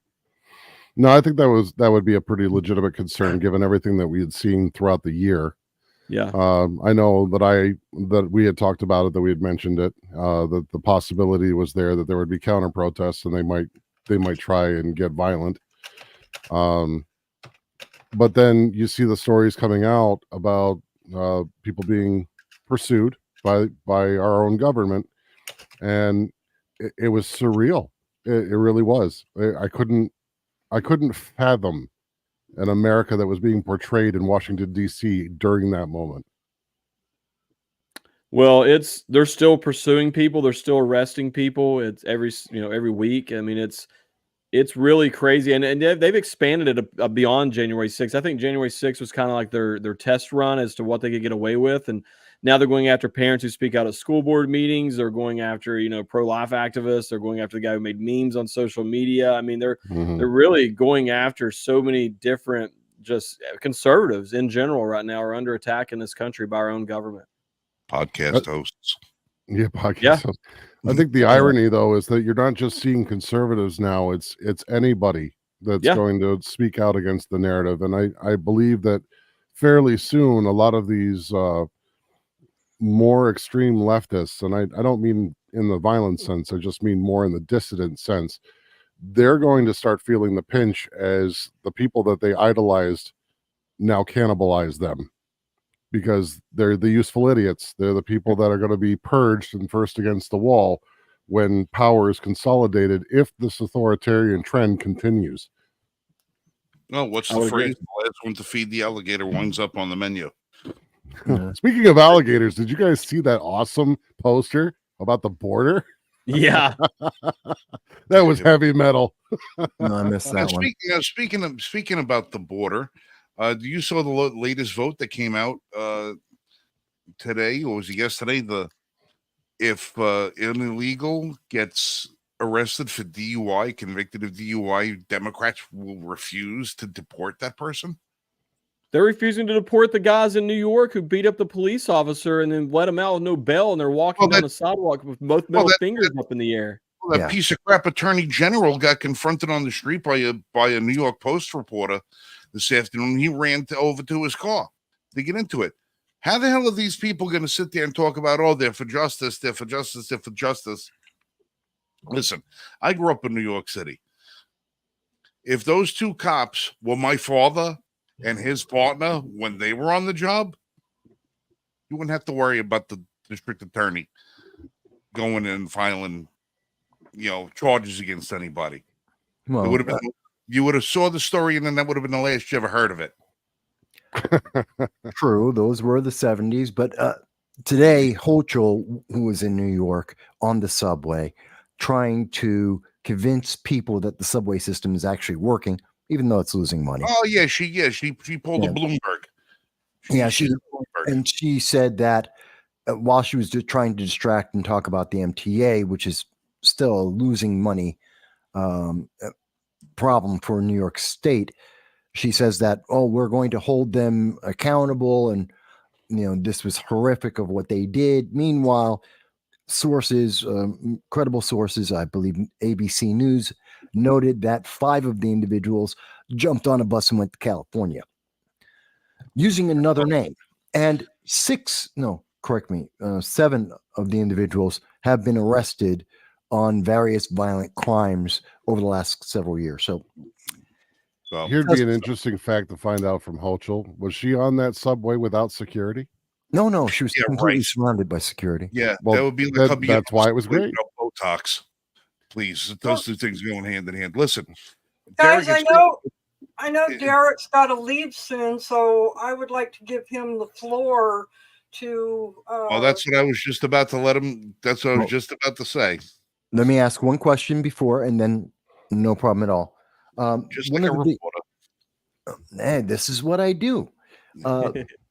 No, I think that would be a pretty legitimate concern given everything that we had seen throughout the year. Yeah. I know that we had talked about it, that we had mentioned it, that the possibility was there that there would be counter protests and they might try and get violent. But then you see the stories coming out about people being pursued by our own government, and it was surreal. It really was. I couldn't fathom an America that was being portrayed in Washington, D.C. during that moment. Well, they're still pursuing people. They're still arresting people. It's every week. I mean, it's It's really crazy, and they've expanded it beyond January 6th. I think January 6th was kind of like their test run as to what they could get away with, and now they're going after parents who speak out at school board meetings. They're going after pro-life activists. They're going after the guy who made memes on social media. I mean, they're really going after so many different just conservatives in general right now are under attack in this country by our own government. Podcast hosts. Yeah, podcast Yeah. hosts. I think the irony, though, is that you're not just seeing conservatives now. It's anybody that's going to speak out against the narrative. And I believe that fairly soon, a lot of these more extreme leftists, and I don't mean in the violent sense, I just mean more in the dissident sense, they're going to start feeling the pinch as the people that they idolized now cannibalize them. Because they're the useful idiots. They're the people that are going to be purged and first against the wall when power is consolidated if this authoritarian trend continues. Oh, what's the phrase? The last one to feed the alligator winds up on the menu. Speaking of alligators, did you guys see that awesome poster about the border? Yeah. That was heavy metal. No, I missed that one. Speaking about the border, you saw the latest vote that came out today, or was it yesterday? If an illegal gets arrested for DUI, convicted of DUI, Democrats will refuse to deport that person. They're refusing to deport the guys in New York who beat up the police officer and then let him out with no bail, and they're walking down the sidewalk with both middle fingers up in the air. Well, that piece of crap attorney general got confronted on the street by a New York Post reporter this afternoon. He ran over to his car to get into it. How the hell are these people going to sit there and talk about, oh, they're for justice, they're for justice, they're for justice? Listen, I grew up in New York City. If those two cops were my father and his partner when they were on the job, you wouldn't have to worry about the district attorney going in and filing, charges against anybody. Well, you would have saw the story, and then that would have been the last you ever heard of it. True, those were the 70s, but today Hochul, who was in New York on the subway, trying to convince people that the subway system is actually working, even though it's losing money. Oh yeah, she pulled a Bloomberg. She said that while she was just trying to distract and talk about the MTA, which is still a losing money problem for New York State, she says that, we're going to hold them accountable, and this was horrific of what they did. Meanwhile, sources, credible sources, I believe ABC News, noted that 5 of the individuals jumped on a bus and went to California using another name, and 7 of the individuals have been arrested on various violent crimes over the last several years. So here'd be an interesting fact to find out from Hochul. Was she on that subway without security? No, she was completely surrounded by security. Yeah, well, that would be like that's why it was great. Botox, please. Those two things going hand in hand. Listen, guys, I know Derek's got to leave soon, so I would like to give him the floor to. That's what I was just about to let him. That's what I was just about to say. Let me ask one question before, and then no problem at all. Just like a reporter. This is what I do.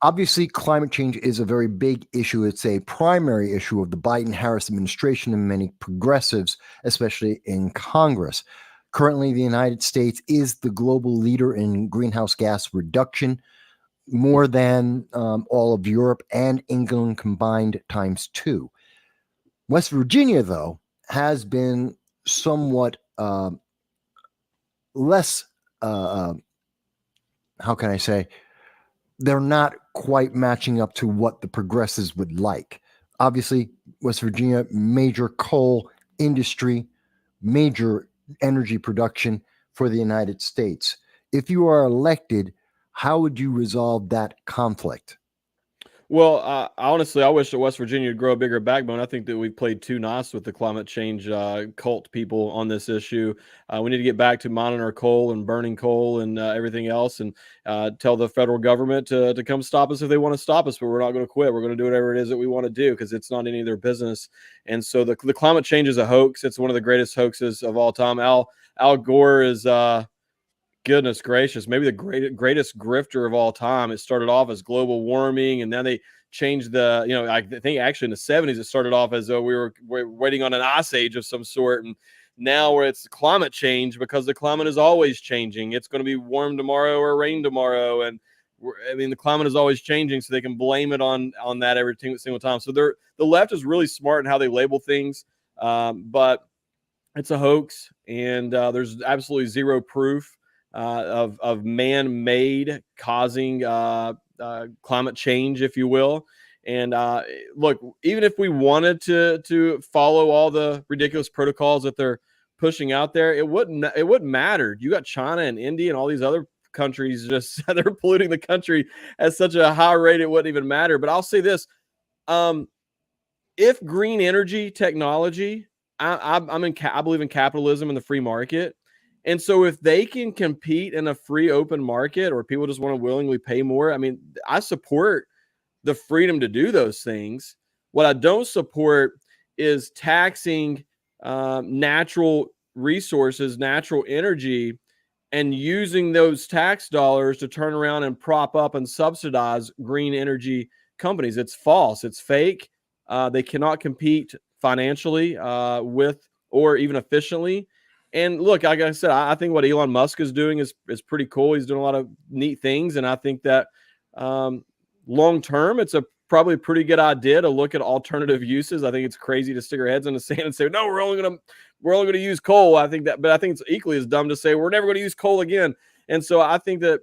Obviously, climate change is a very big issue. It's a primary issue of the Biden-Harris administration and many progressives, especially in Congress. Currently, the United States is the global leader in greenhouse gas reduction, more than all of Europe and England combined times 2. West Virginia, though, has been somewhat less, how can I say, they're not quite matching up to what the progressives would like. Obviously, West Virginia, major coal industry, major energy production for the United States. If you are elected, how would you resolve that conflict? Well, honestly, I wish that West Virginia would grow a bigger backbone. I think that we've played too nice with the climate change cult people on this issue. We need to get back to mining our coal and burning coal and everything else, and tell the federal government to come stop us if they want to stop us. But we're not going to quit. We're going to do whatever it is that we want to do, because it's not any of their business. And so the climate change is a hoax. It's one of the greatest hoaxes of all time. Al, Al Gore is goodness gracious, maybe the greatest grifter of all time. It started off as global warming, and then they changed the, I think actually in the 70s it started off as though we're waiting on an ice age of some sort, and now where it's climate change, because the climate is always changing. It's going to be warm tomorrow or rain tomorrow, and the climate is always changing, so they can blame it on that every single time. So the left is really smart in how they label things, but it's a hoax, and there's absolutely zero proof of man-made causing climate change, if you will. And look, even if we wanted to follow all the ridiculous protocols that they're pushing out there, it wouldn't matter. You got China and India and all these other countries just they're polluting the country at such a high rate it wouldn't even matter. But I'll say this: if green energy technology, I believe in capitalism and the free market. And so if they can compete in a free open market, or people just want to willingly pay more, I support the freedom to do those things. What I don't support is taxing natural resources, natural energy, and using those tax dollars to turn around and prop up and subsidize green energy companies. It's false. It's fake. They cannot compete financially with or even efficiently. And look, like I said, I think what Elon Musk is doing is pretty cool. He's doing a lot of neat things, and I think that long term, it's probably a pretty good idea to look at alternative uses. I think it's crazy to stick our heads in the sand and say, no, we're only going to use coal. I think it's equally as dumb to say we're never going to use coal again. And so I think that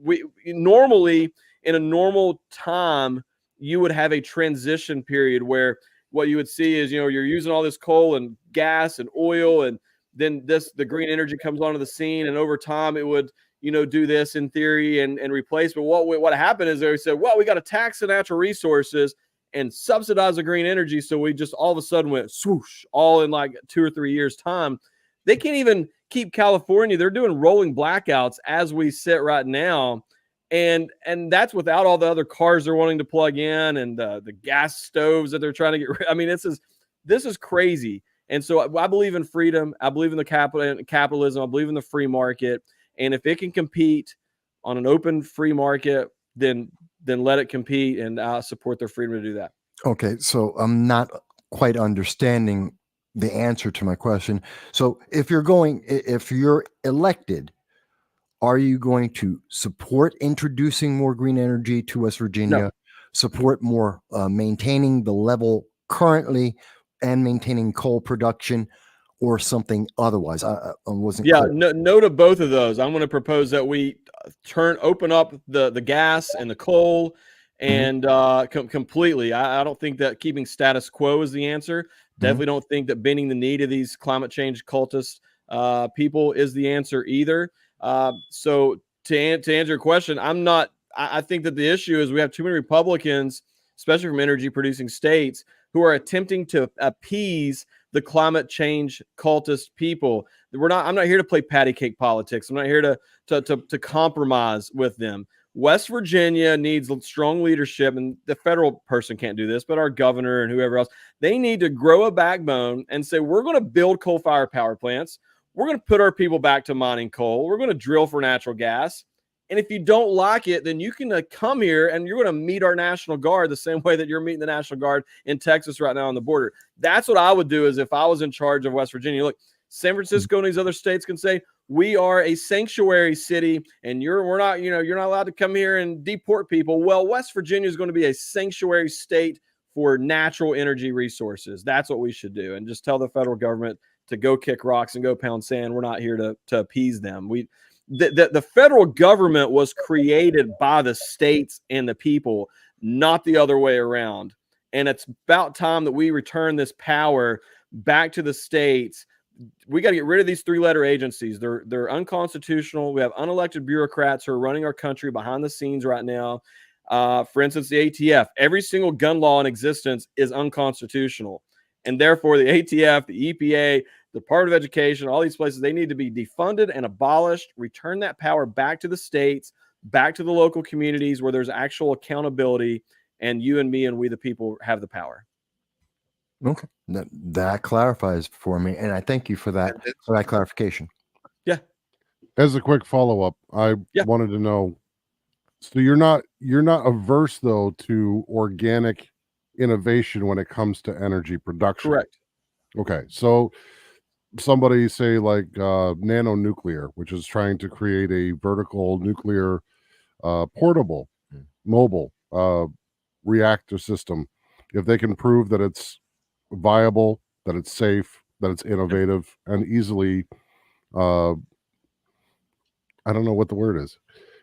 we normally, in a normal time, you would have a transition period where what you would see is, you're using all this coal and gas and oil, and then the green energy comes onto the scene, and over time it would, do this in theory and replace. But what happened is they said, well, we got to tax the natural resources and subsidize the green energy. So we just all of a sudden went swoosh, all in like 2 or 3 years time. They can't even keep California. They're doing rolling blackouts as we sit right now. And that's without all the other cars they're wanting to plug in, and the gas stoves that they're trying to get rid. This is crazy. And so I believe in freedom. I believe in the capitalism. I believe in the free market. And if it can compete on an open free market, then let it compete, and I support their freedom to do that. Okay, so I'm not quite understanding the answer to my question. So if you're elected, are you going to support introducing more green energy to West Virginia? No. Support more maintaining the level currently and maintaining coal production, or something otherwise? I wasn't clear. No to both of those. I'm going to propose that we open up the gas and the coal and completely. I don't think that keeping status quo is the answer. Definitely don't think that bending the knee to these climate change cultist people is the answer either. So to answer your question, I think that the issue is we have too many Republicans, especially from energy producing states, who are attempting to appease the climate change cultist people. I'm not here to play patty cake politics. I'm not here to compromise with them. West Virginia needs strong leadership, and the federal person can't do this, but our governor and whoever else, they need to grow a backbone and say, we're going to build coal-fired power plants. We're going to put our people back to mining coal. We're going to drill for natural gas. And if you don't like it, then you can come here and you're going to meet our National Guard the same way that you're meeting the National Guard in Texas right now on the border. That's what I would do is if I was in charge of West Virginia. Look, San Francisco and these other states can say, we are a sanctuary city, and you're not allowed to come here and deport people. Well, West Virginia is going to be a sanctuary state for natural energy resources. That's what we should do. And just tell the federal government to go kick rocks and go pound sand. We're not here to appease them. The federal government was created by the states and the people, not the other way around. And it's about time that we return this power back to the states. We got to get rid of these 3-letter agencies. They're unconstitutional. We have unelected bureaucrats who are running our country behind the scenes right now. For instance, the ATF, every single gun law in existence is unconstitutional. And therefore, the ATF, the EPA, the Department of Education, all these places, they need to be defunded and abolished, return that power back to the states, back to the local communities where there's actual accountability, and you and me and we the people have the power. Okay. That clarifies for me, and I thank you for that clarification. As a quick follow-up, I Yeah. wanted to know, so you're not averse though to organic innovation when it comes to energy production. Correct. Okay. So somebody say like nano nuclear, which is trying to create a vertical nuclear portable mobile reactor system. If they can prove that it's viable, that it's safe, that it's innovative and easily I don't know what the word is,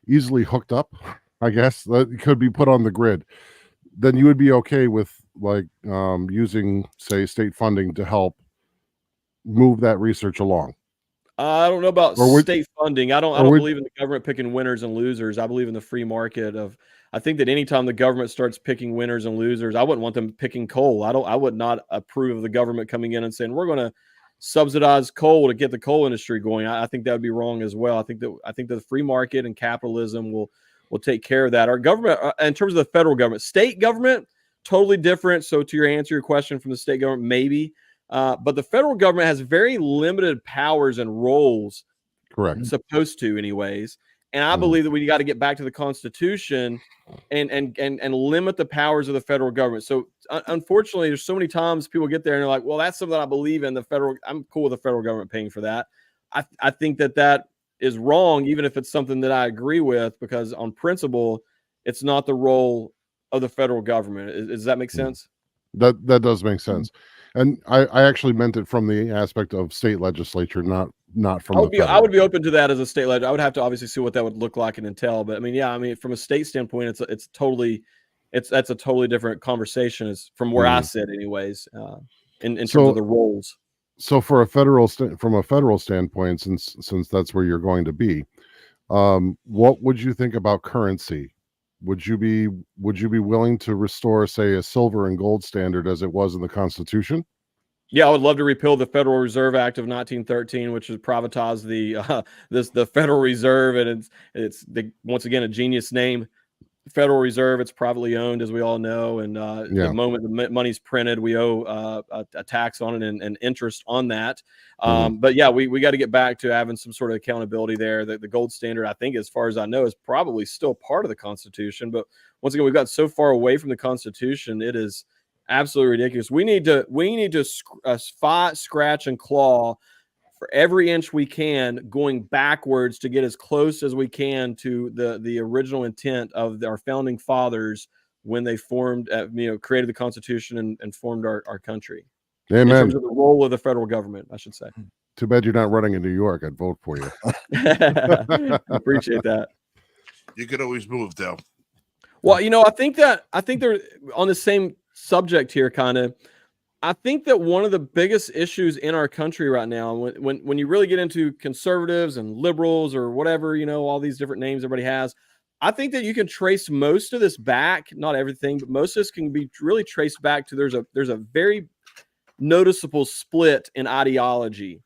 easily hooked up, I guess, that could be put on the grid, then you would be okay with like using, say, state funding to help move that research along. I don't know about Or would- state funding. I don't would- believe in the government picking winners and losers. I believe in the free market of. I think that anytime the government starts picking winners and losers, I wouldn't want them picking coal. I would not approve of the government coming in and saying we're going to subsidize coal to get the coal industry going. I think that would be wrong as well. I think that the free market and capitalism will take care of that. Our government, in terms of the federal government, state government, totally different. So to answer your question from the state government, maybe. But the federal government has very limited powers and roles. Correct. Supposed to, anyways. And I Mhm. believe that we got to get back to the Constitution and limit the powers of the federal government. So unfortunately, there's so many times people get there and they're like, "Well, that's something I believe in." I'm cool with the federal government paying for that. I think that is wrong, even if it's something that I agree with, because on principle, it's not the role of the federal government. Does that make sense? That does make sense. And I actually meant it from the aspect of state legislature, not from I the federal. would be open to that as a state legislature. I would have to obviously see what that would look like and entail. But I mean, yeah, I mean, from a state standpoint, that's a totally different conversation as from where I sit, anyways. In terms of the roles. So for a from a federal standpoint, since that's where you're going to be, what would you think about currency? Would you be willing to restore, say, a silver and gold standard as it was in the Constitution? Yeah, I would love to repeal the Federal Reserve Act of 1913, which would privatize the Federal Reserve, and it's once again a genius name, Federal Reserve. It's privately owned, as we all know, and the moment the money's printed, we owe a tax on it and interest on that. But yeah, we got to get back to having some sort of accountability there. The gold standard, I think, as far as I know, is probably still part of the Constitution. But once again, we've got so far away from the Constitution, it is absolutely ridiculous. We need to fight, scratch, and claw for every inch we can, going backwards to get as close as we can to the original intent of our founding fathers when they formed, created the Constitution and formed our country. Amen. In terms of the role of the federal government, I should say. Too bad you're not running in New York. I'd vote for you. Appreciate that. You could always move, though. Well, I think they're on the same subject here, kind of. I think that one of the biggest issues in our country right now, when you really get into conservatives and liberals or whatever, all these different names everybody has, I think that you can trace most of this back, not everything, but most of this can be really traced back to there's a very noticeable split in ideology.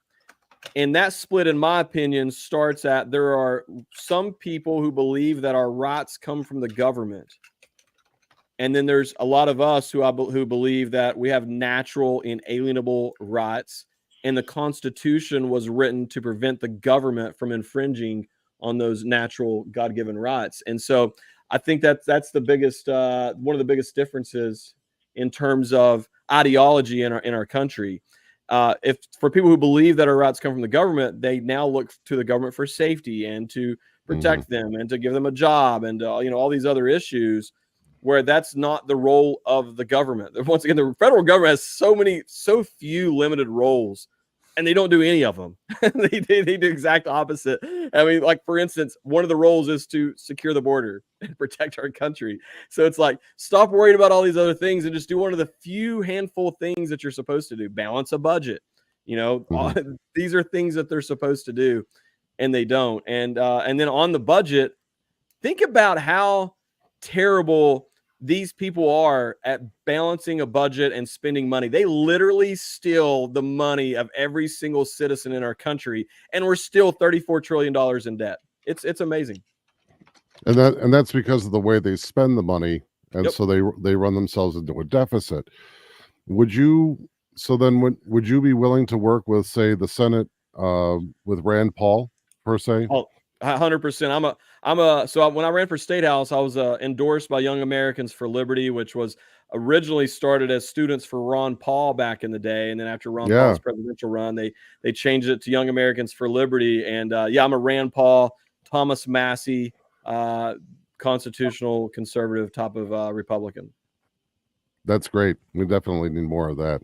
And that split, in my opinion, starts at there are some people who believe that our rights come from the government. And then there's a lot of us who believe that we have natural, inalienable rights, and the Constitution was written to prevent the government from infringing on those natural, God-given rights. And so I think that's the biggest, one of the biggest differences in terms of ideology in our country. If for people who believe that our rights come from the government, they now look to the government for safety and to protect them and to give them a job and all these other issues, where that's not the role of the government. Once again, the federal government has so few limited roles, and they don't do any of them. they do the exact opposite. I mean, like, for instance, one of the roles is to secure the border and protect our country. So it's like, stop worrying about all these other things and just do one of the few handful of things that you're supposed to do. Balance a budget. These are things that they're supposed to do, and they don't. And then on the budget, think about how terrible these people are at balancing a budget and spending money. They literally steal the money of every single citizen in our country, and we're still $34 trillion in debt. It's amazing. And that's because of the way they spend the money, and so they run themselves into a deficit. Would you be willing to work with, say, the Senate with Rand Paul per se? Oh, 100%. When I ran for state house, I was endorsed by Young Americans for Liberty, which was originally started as Students for Ron Paul back in the day, and then after Ron Yeah. Paul's presidential run, they changed it to Young Americans for Liberty. And I'm a Rand Paul, Thomas Massey, constitutional conservative type of Republican. That's great. We definitely need more of that.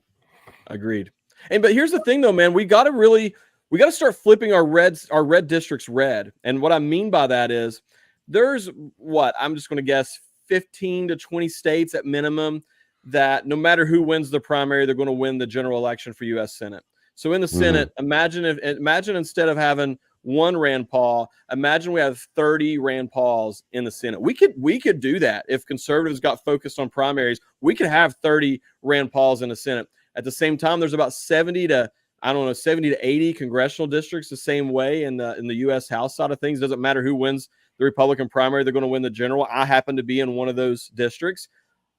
Agreed. But here's the thing, though, man. We got to start flipping our red districts red. And what I mean by that is there's I'm just going to guess 15 to 20 states at minimum that no matter who wins the primary, they're going to win the general election for U.S. Senate. So in the Senate, imagine instead of having one Rand Paul, imagine we have 30 Rand Pauls in the Senate. We could do that if conservatives got focused on primaries. We could have 30 Rand Pauls in the Senate. At the same time, there's about 70 to 80 congressional districts the same way in the U.S. House side of things. Doesn't matter who wins the Republican primary, they're going to win the general. I happen to be in one of those districts.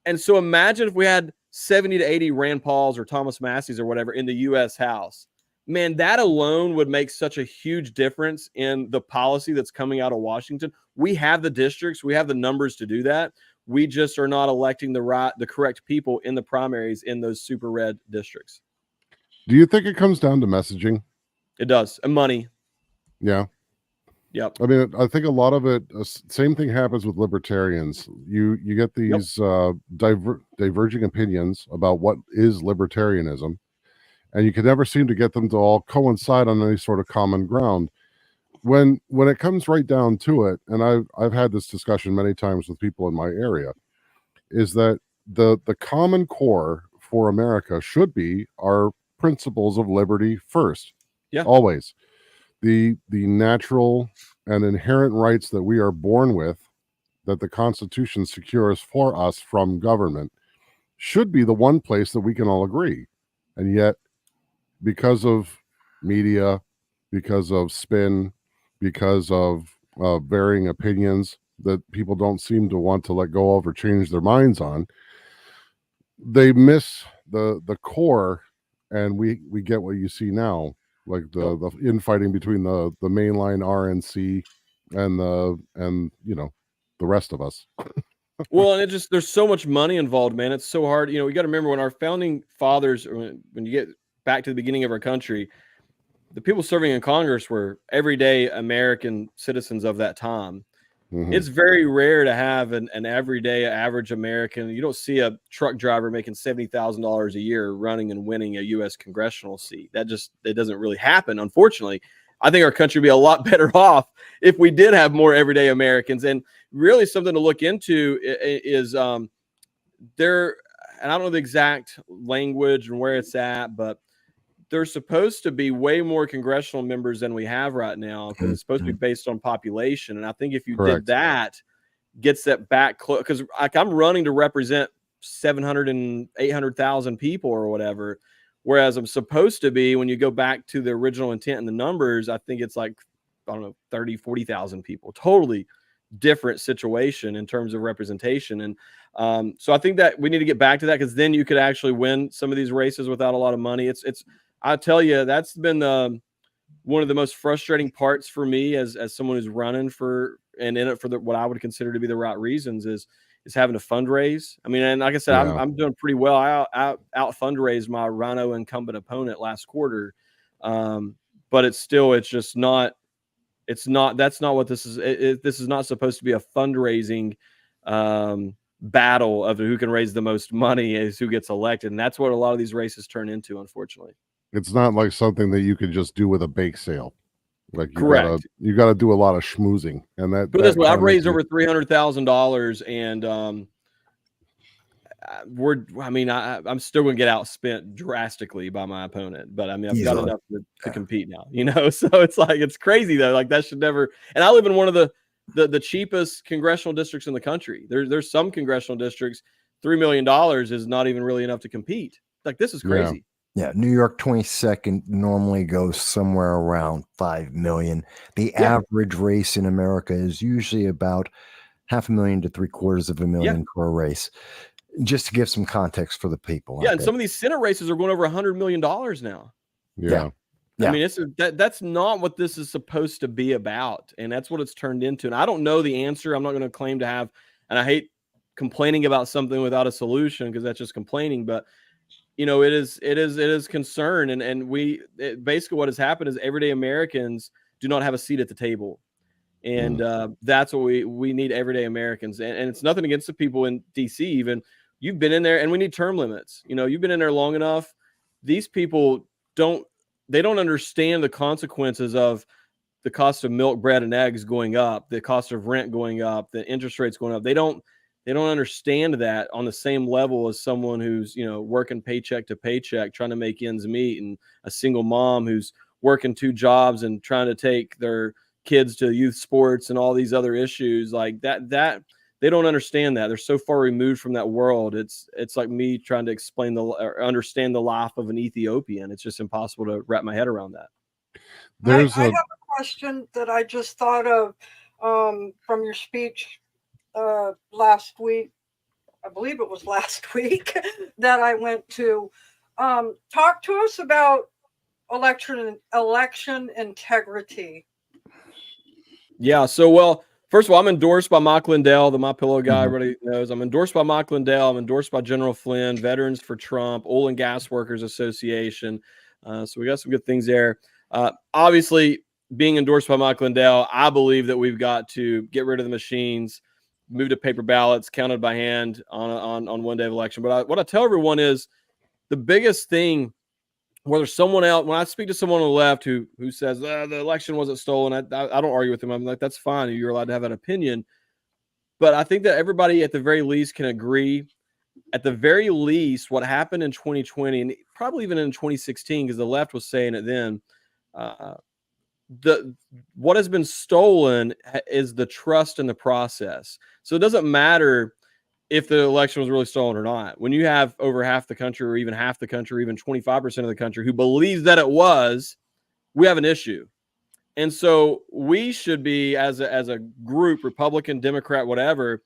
And so imagine if we had 70 to 80 Rand Pauls or Thomas Masseys or whatever in the U.S. House. Man, that alone would make such a huge difference in the policy that's coming out of Washington. We have the districts. We have the numbers to do that. We just are not electing the correct people in the primaries in those super red districts. Do you think it comes down to messaging? It does. And money. Yeah. Yep. I mean, I think a lot of it, same thing happens with libertarians. You get these diverging opinions about what is libertarianism, and you can never seem to get them to all coincide on any sort of common ground. When it comes right down to it, and I've had this discussion many times with people in my area, is that the common core for America should be our principles of liberty first. Yeah. Always. The natural and inherent rights that we are born with, that the Constitution secures for us from government, should be the one place that we can all agree. And yet, because of media, because of spin, because of varying opinions that people don't seem to want to let go of or change their minds on, they miss the core, and we get what you see now, like the infighting between the mainline RNC and the rest of us. Well, and there's so much money involved, man. It's so hard. We got to remember when our founding fathers, when you get back to the beginning of our country, the people serving in Congress were everyday American citizens of that time. Mm-hmm. It's very rare to have an everyday average American. You don't see a truck driver making $70,000 a year running and winning a U.S. congressional seat. It doesn't really happen, unfortunately. I think our country would be a lot better off if we did have more everyday Americans. And really something to look into is there, and I don't know the exact language and where it's at, but there's supposed to be way more congressional members than we have right now, because it's supposed to be based on population. And I think if you did that, gets that back close, because I'm running to represent 700 and 800,000 people or whatever, whereas I'm supposed to be, when you go back to the original intent and the numbers, I think it's like, 30,000-40,000 people. Totally different situation in terms of representation. And so I think that we need to get back to that, because then you could actually win some of these races without a lot of money. I tell you, that's been one of the most frustrating parts for me as someone who's running for and in it for what I would consider to be the right reasons is having to fundraise. I mean, and like I said, I'm doing pretty well. I out fundraised my Rhino incumbent opponent last quarter, but that's not what this is. This is not supposed to be a fundraising battle of who can raise the most money is who gets elected, and that's what a lot of these races turn into, unfortunately. It's not like something that you could just do with a bake sale. Like you got to do a lot of schmoozing, and that. But this way, I've raised over $300,000, and I'm still going to get outspent drastically by my opponent. But I mean, I've got enough to compete now. So it's like, it's crazy though. Like that should never. And I live in one of the cheapest congressional districts in the country. There's some congressional districts, $3 million is not even really enough to compete. Like, this is crazy. Yeah, New York 22nd normally goes somewhere around 5 million. The average race in America is usually about $500,000 to $750,000 for a race. Just to give some context for the people. Yeah, and some of these Senate races are going over $100 million now. Yeah. Yeah. I mean, that's not what this is supposed to be about, and that's what it's turned into. And I don't know the answer. I'm not going to claim to have, and I hate complaining about something without a solution because that's just complaining. But it is concern, and basically what has happened is everyday Americans do not have a seat at the table. And that's what we need, everyday Americans. And it's nothing against the people in DC. Even you've been in there, and we need term limits. You've been in there long enough. These people don't understand the consequences of the cost of milk, bread, and eggs going up, the cost of rent going up, the interest rates going up. They don't understand that on the same level as someone who's working paycheck to paycheck, trying to make ends meet, and a single mom who's working 2 jobs and trying to take their kids to youth sports and all these other issues like that they don't understand that. They're so far removed from that world. It's like me trying to explain or understand the life of an Ethiopian. It's just impossible to wrap my head around that. I have a question that I just thought of from your speech last week. I believe it was last week that I went to. Talk to us about election integrity. Yeah. So, well, first of all, I'm endorsed by Mike Lindell, the My Pillow guy. Everybody knows I'm endorsed by Mike Lindell. I'm endorsed by General Flynn, Veterans for Trump, Oil and Gas Workers Association. So we got some good things there. Obviously, being endorsed by Mike Lindell, I believe that we've got to get rid of the machines, move to paper ballots, counted by hand on one day of election. But what I tell everyone is the biggest thing. Whether someone else, when I speak to someone on the left who says the election wasn't stolen, I don't argue with them. I'm like, that's fine. You're allowed to have an opinion. But I think that everybody at the very least can agree, at the very least, what happened in 2020 and probably even in 2016, because the left was saying it then, what has been stolen is the trust in the process. So it doesn't matter if the election was really stolen or not. When you have over half the country, or even half the country, or even 25% of the country who believes that it was, we have an issue. And so we should be, as a group, Republican, Democrat, whatever,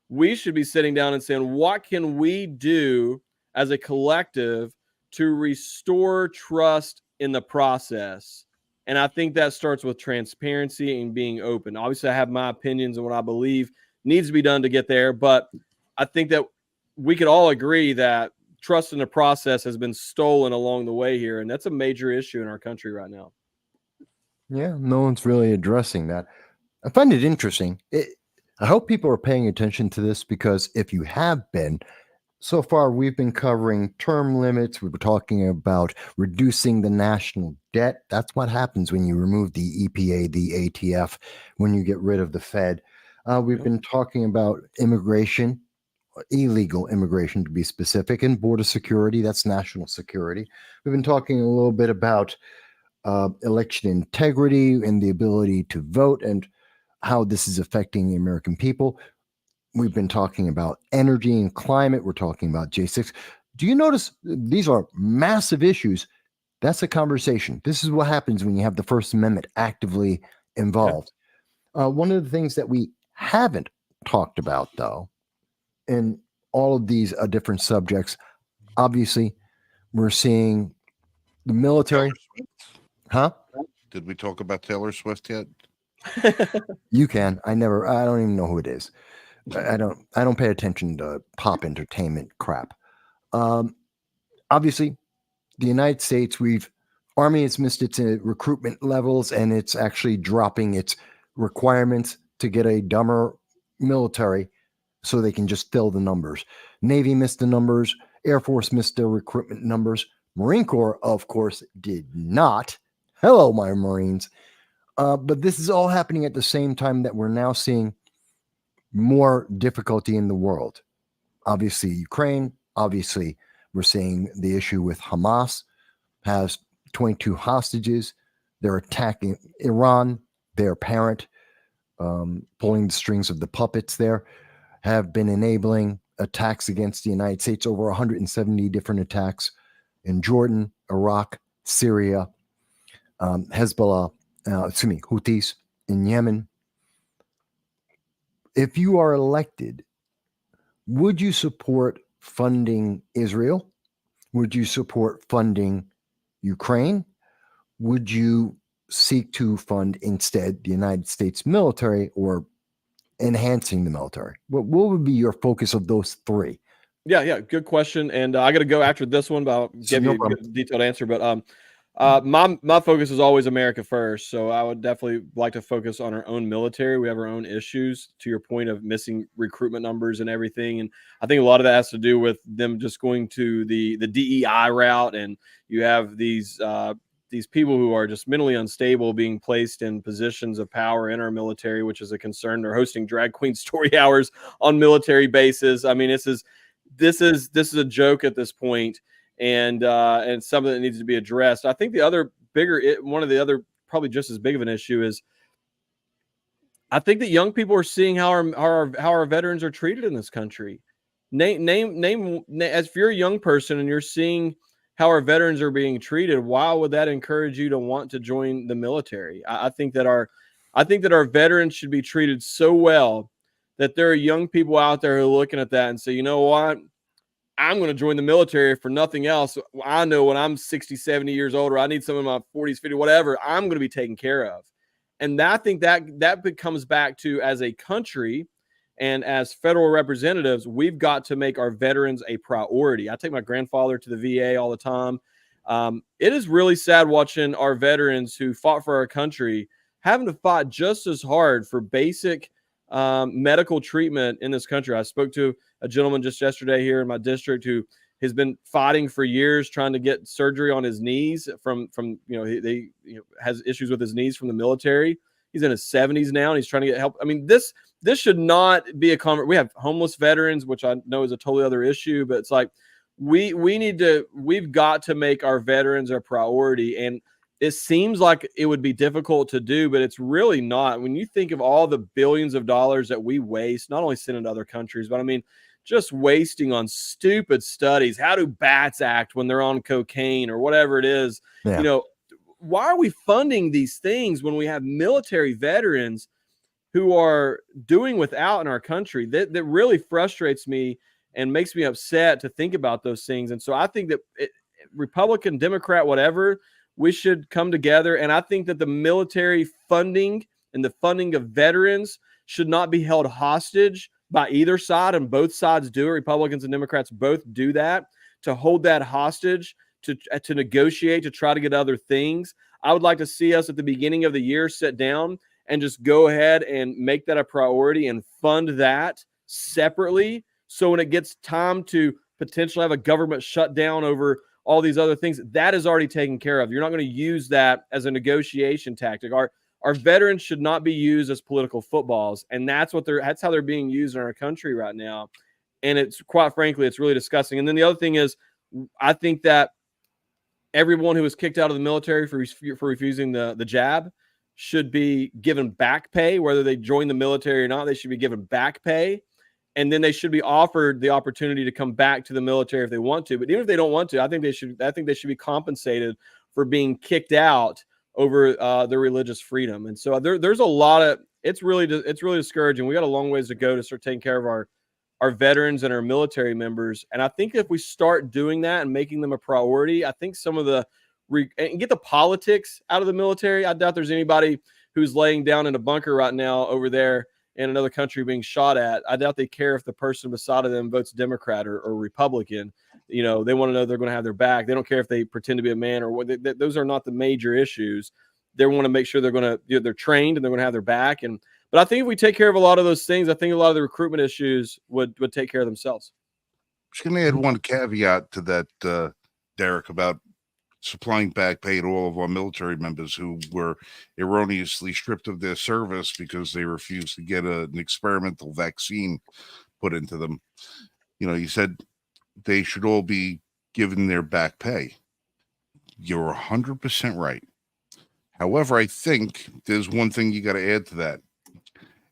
we should be sitting down and saying, what can we do as a collective to restore trust in the process? And I think that starts with transparency and being open. Obviously, I have my opinions on what I believe needs to be done to get there, but I think that we could all agree that trust in the process has been stolen along the way here, and that's a major issue in our country right now. Yeah, no one's really addressing that. I find it interesting. I hope people are paying attention to this, because if you have been, so far we've been covering term limits. We were talking about reducing the national debt. That's what happens when you remove the EPA, the ATF, when you get rid of the Fed. We've been talking about immigration, illegal immigration to be specific, and border security. That's national security. We've been talking a little bit about election integrity and the ability to vote, and how this is affecting the American people. We've been talking about energy and climate. We're talking about J6. Do you notice these are massive issues? That's a conversation. This is what happens when you have the First Amendment actively involved. One of the things that we haven't talked about, though, in all of these different subjects, obviously, we're seeing the military. Huh? Did we talk about Taylor Swift yet? You can. I don't even know who it is. I don't pay attention to pop entertainment crap. Obviously, the United States, Army has missed its recruitment levels, and it's actually dropping its requirements to get a dumber military so they can just fill the numbers. Navy missed the numbers. Air Force missed their recruitment numbers. Marine Corps, of course, did not. Hello, my Marines. But this is all happening at the same time that we're now seeing more difficulty in the world. Obviously, Ukraine. Obviously, we're seeing the issue with Hamas has 22 hostages. They're attacking Iran, their parent, pulling the strings of the puppets there, have been enabling attacks against the United States, over 170 different attacks in Jordan, Iraq, Syria, Hezbollah, Houthis in Yemen. If you are elected, would you support funding Israel? Would you support funding Ukraine? would you seek to fund instead the United States military or enhancing the military? What would be your focus of those three? Yeah, good question. And I got to go after this one, but I'll give No you a problem. good detailed answer. But my focus is always America first. So I would definitely like to focus on our own military. We have our own issues. To your point of missing recruitment numbers and everything, and I think a lot of that has to do with them just going to the DEI route, and you have these people who are just mentally unstable being placed in positions of power in our military, which is a concern. They're hosting drag queen story hours on military bases. I mean, this is a joke at this point, and something that needs to be addressed. I think one of the other probably just as big of an issue is I think that young people are seeing how our veterans are treated in this country. Name as if you're a young person and you're seeing how our veterans are being treated, why would that encourage you to want to join the military? I think that our veterans should be treated so well that there are young people out there who are looking at that and say, you know what? I'm going to join the military for nothing else. I know when I'm 60, 70 years old, or I need some in my 40s, 50, whatever, I'm going to be taken care of. And I think that comes back to, as a country and as federal representatives, we've got to make our veterans a priority. I take my grandfather to the VA all the time. It is really sad watching our veterans who fought for our country having to fight just as hard for basic medical treatment in this country. I spoke to a gentleman just yesterday here in my district who has been fighting for years trying to get surgery on his knees from he has issues with his knees from the military. He's in his 70s now and he's trying to get help. I mean, this should not be a conversation. We have homeless veterans, which I know is a totally other issue, but it's like we've got to make our veterans a priority. And it seems like it would be difficult to do, but it's really not. When you think of all the billions of dollars that we waste, not only sending to other countries, but I mean, just wasting on stupid studies. How do bats act when they're on cocaine or whatever it is? Yeah. Why are we funding these things when we have military veterans who are doing without in our country? That really frustrates me and makes me upset to think about those things. And so I think that Republican, Democrat, whatever, we should come together. And I think that the military funding and the funding of veterans should not be held hostage by either side, and both sides do it. Republicans and Democrats both do that, to hold that hostage, to negotiate, to try to get other things. I would like to see us at the beginning of the year sit down and just go ahead and make that a priority and fund that separately. So when it gets time to potentially have a government shutdown over all these other things, that is already taken care of. You're not going to use that as a negotiation tactic. Our veterans should not be used as political footballs, and that's how they're being used in our country right now. And it's, quite frankly, it's really disgusting. And then the other thing is, I think that everyone who was kicked out of the military for refusing the jab should be given back pay, whether they join the military or not. They should be given back pay, and then they should be offered the opportunity to come back to the military if they want to. But even if they don't want to, I think they should be compensated for being kicked out over their religious freedom. And so there's a lot of, it's really discouraging. We got a long ways to go to start taking care of our veterans and our military members. And I think if we start doing that and making them a priority, I think some of and get the politics out of the military. I doubt there's anybody who's laying down in a bunker right now over there in another country being shot at. I doubt they care if the person beside of them votes Democrat or Republican. They want to know they're going to have their back. They don't care if they pretend to be a man or what. Those are not the major issues. They want to make sure they're trained and they're going to have their back. But I think if we take care of a lot of those things, I think a lot of the recruitment issues would take care of themselves. I'm just going to add one caveat to that, Derek, about supplying back pay to all of our military members who were erroneously stripped of their service because they refused to get an experimental vaccine put into them. You said they should all be given their back pay. You're 100% right. However, I think there's one thing you got to add to that.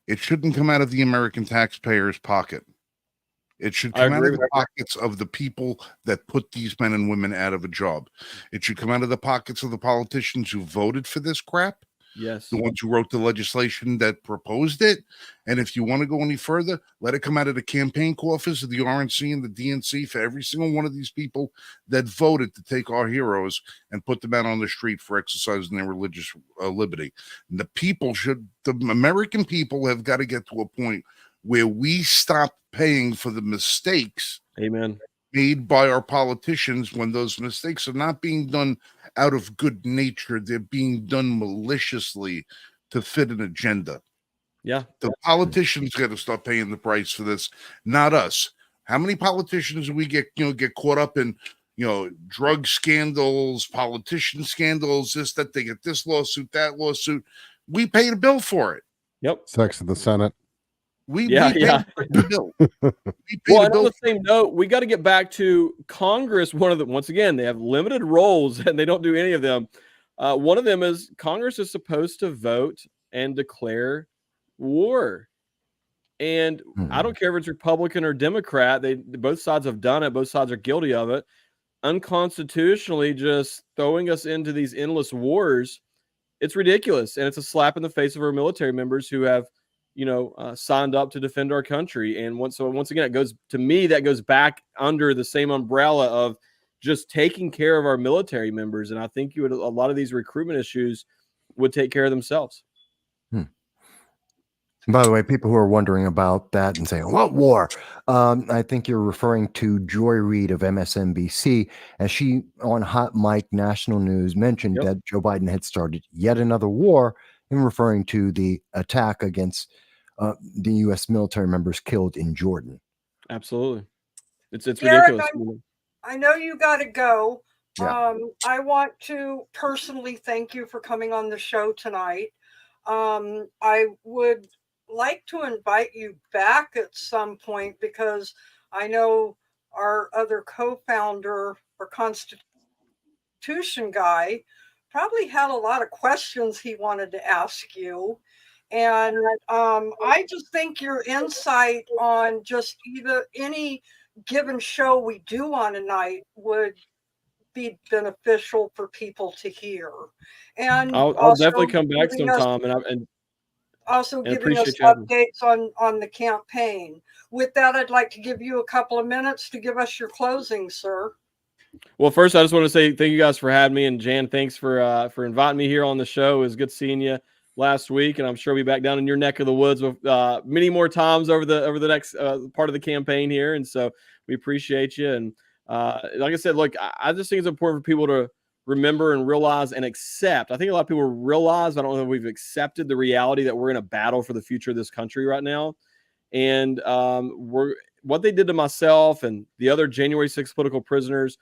It shouldn't come out of the American taxpayer's pocket. It should come out of the pockets of the people that put these men and women out of a job. It should come out of the pockets of the politicians who voted for this crap. Yes. the ones who wrote the legislation that proposed it. And if you want to go any further, let it come out of the campaign coffers of the RNC and the DNC for every single one of these people that voted to take our heroes and put them out on the street for exercising their religious liberty. And the American people have got to get to a point where we stop paying for the mistakes Amen. made by our politicians when those mistakes are not being done out of good nature. They're being done maliciously to fit an agenda. Yeah. The politicians got to start paying the price for this, not us. How many politicians do we get caught up in, drug scandals, politician scandals, this, that, they get this lawsuit, that lawsuit. We pay the bill for it. Yep. Sex in the Senate. We pay the bill. Well, and on the same note, we got to get back to Congress. Once again, they have limited roles and they don't do any of them. One of them is Congress is supposed to vote and declare war. And I don't care if it's Republican or Democrat. Both sides have done it. Both sides are guilty of it. Unconstitutionally, just throwing us into these endless wars. It's ridiculous. And it's a slap in the face of our military members who have signed up to defend our country. And once again, that goes back under the same umbrella of just taking care of our military members. And I think a lot of these recruitment issues would take care of themselves. By the way, people who are wondering about that and saying, what war? I think you're referring to Joy Reid of MSNBC, as she on Hot Mic National News mentioned that Joe Biden had started yet another war, in referring to the attack against the U.S. military members killed in Jordan. Absolutely. It's Derrick, ridiculous. I know you got to go. Yeah. I want to personally thank you for coming on the show tonight. I would like to invite you back at some point because I know our other co-founder or Constitution guy probably had a lot of questions he wanted to ask you. And I just think your insight on just either any given show we do on a night would be beneficial for people to hear. And I'll definitely come back sometime and also giving us appreciate you. updates on the campaign. With that, I'd like to give you a couple of minutes to give us your closing, sir. Well, first, I just want to say thank you guys for having me, and Jan, thanks for inviting me here on the show. It was good seeing you last week, and I'm sure we'll be back down in your neck of the woods with many more times over the next part of the campaign here. And so we appreciate you. And like I said, look, I just think it's important for people to remember and realize and accept. I think a lot of people realize, but I don't know if we've accepted the reality that we're in a battle for the future of this country right now. And what they did to myself and the other January 6th political prisoners,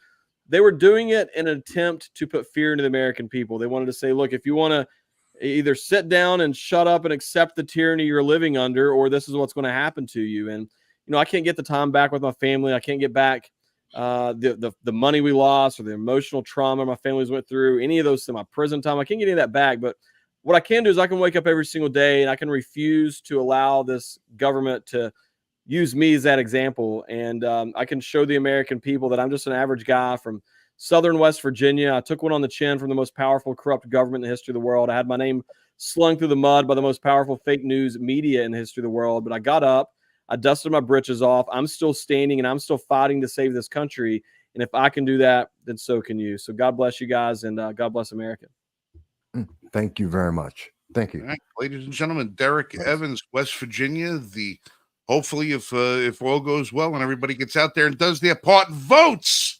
they were doing it in an attempt to put fear into the American people. They wanted to say, look, if you want to either sit down and shut up and accept the tyranny you're living under, or this is what's going to happen to you. And, I can't get the time back with my family. I can't get back the money we lost or the emotional trauma my families went through, any of those in my prison time. I can't get any of that back. But what I can do is I can wake up every single day and I can refuse to allow this government to use me as that example. And I can show the American people that I'm just an average guy from Southern West Virginia. I took one on the chin from the most powerful, corrupt government in the history of the world. I had my name slung through the mud by the most powerful fake news media in the history of the world. But I got up, I dusted my britches off. I'm still standing and I'm still fighting to save this country. And if I can do that, then so can you. So God bless you guys, and God bless America. Thank you very much. Thank you. All right, ladies and gentlemen, Derrick Evans, West Virginia. Hopefully, if all goes well and everybody gets out there and does their part, votes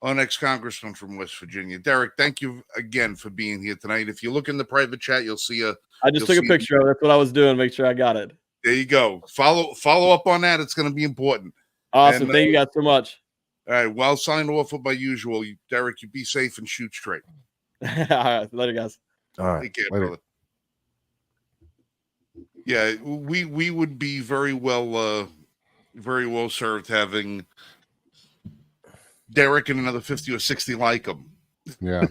on ex-congressman from West Virginia. Derrick, thank you again for being here tonight. If you look in the private chat, you'll see I just took a picture of it. That's what I was doing. Make sure I got it. There you go. Follow up on that. It's going to be important. Awesome. And, thank you guys so much. All right. Well, sign off with my usual. Derrick, you be safe and shoot straight. All right. Later, guys. All right. Take care, brother. Yeah, we would be very well served having Derrick and another 50 or 60 like him. Yeah.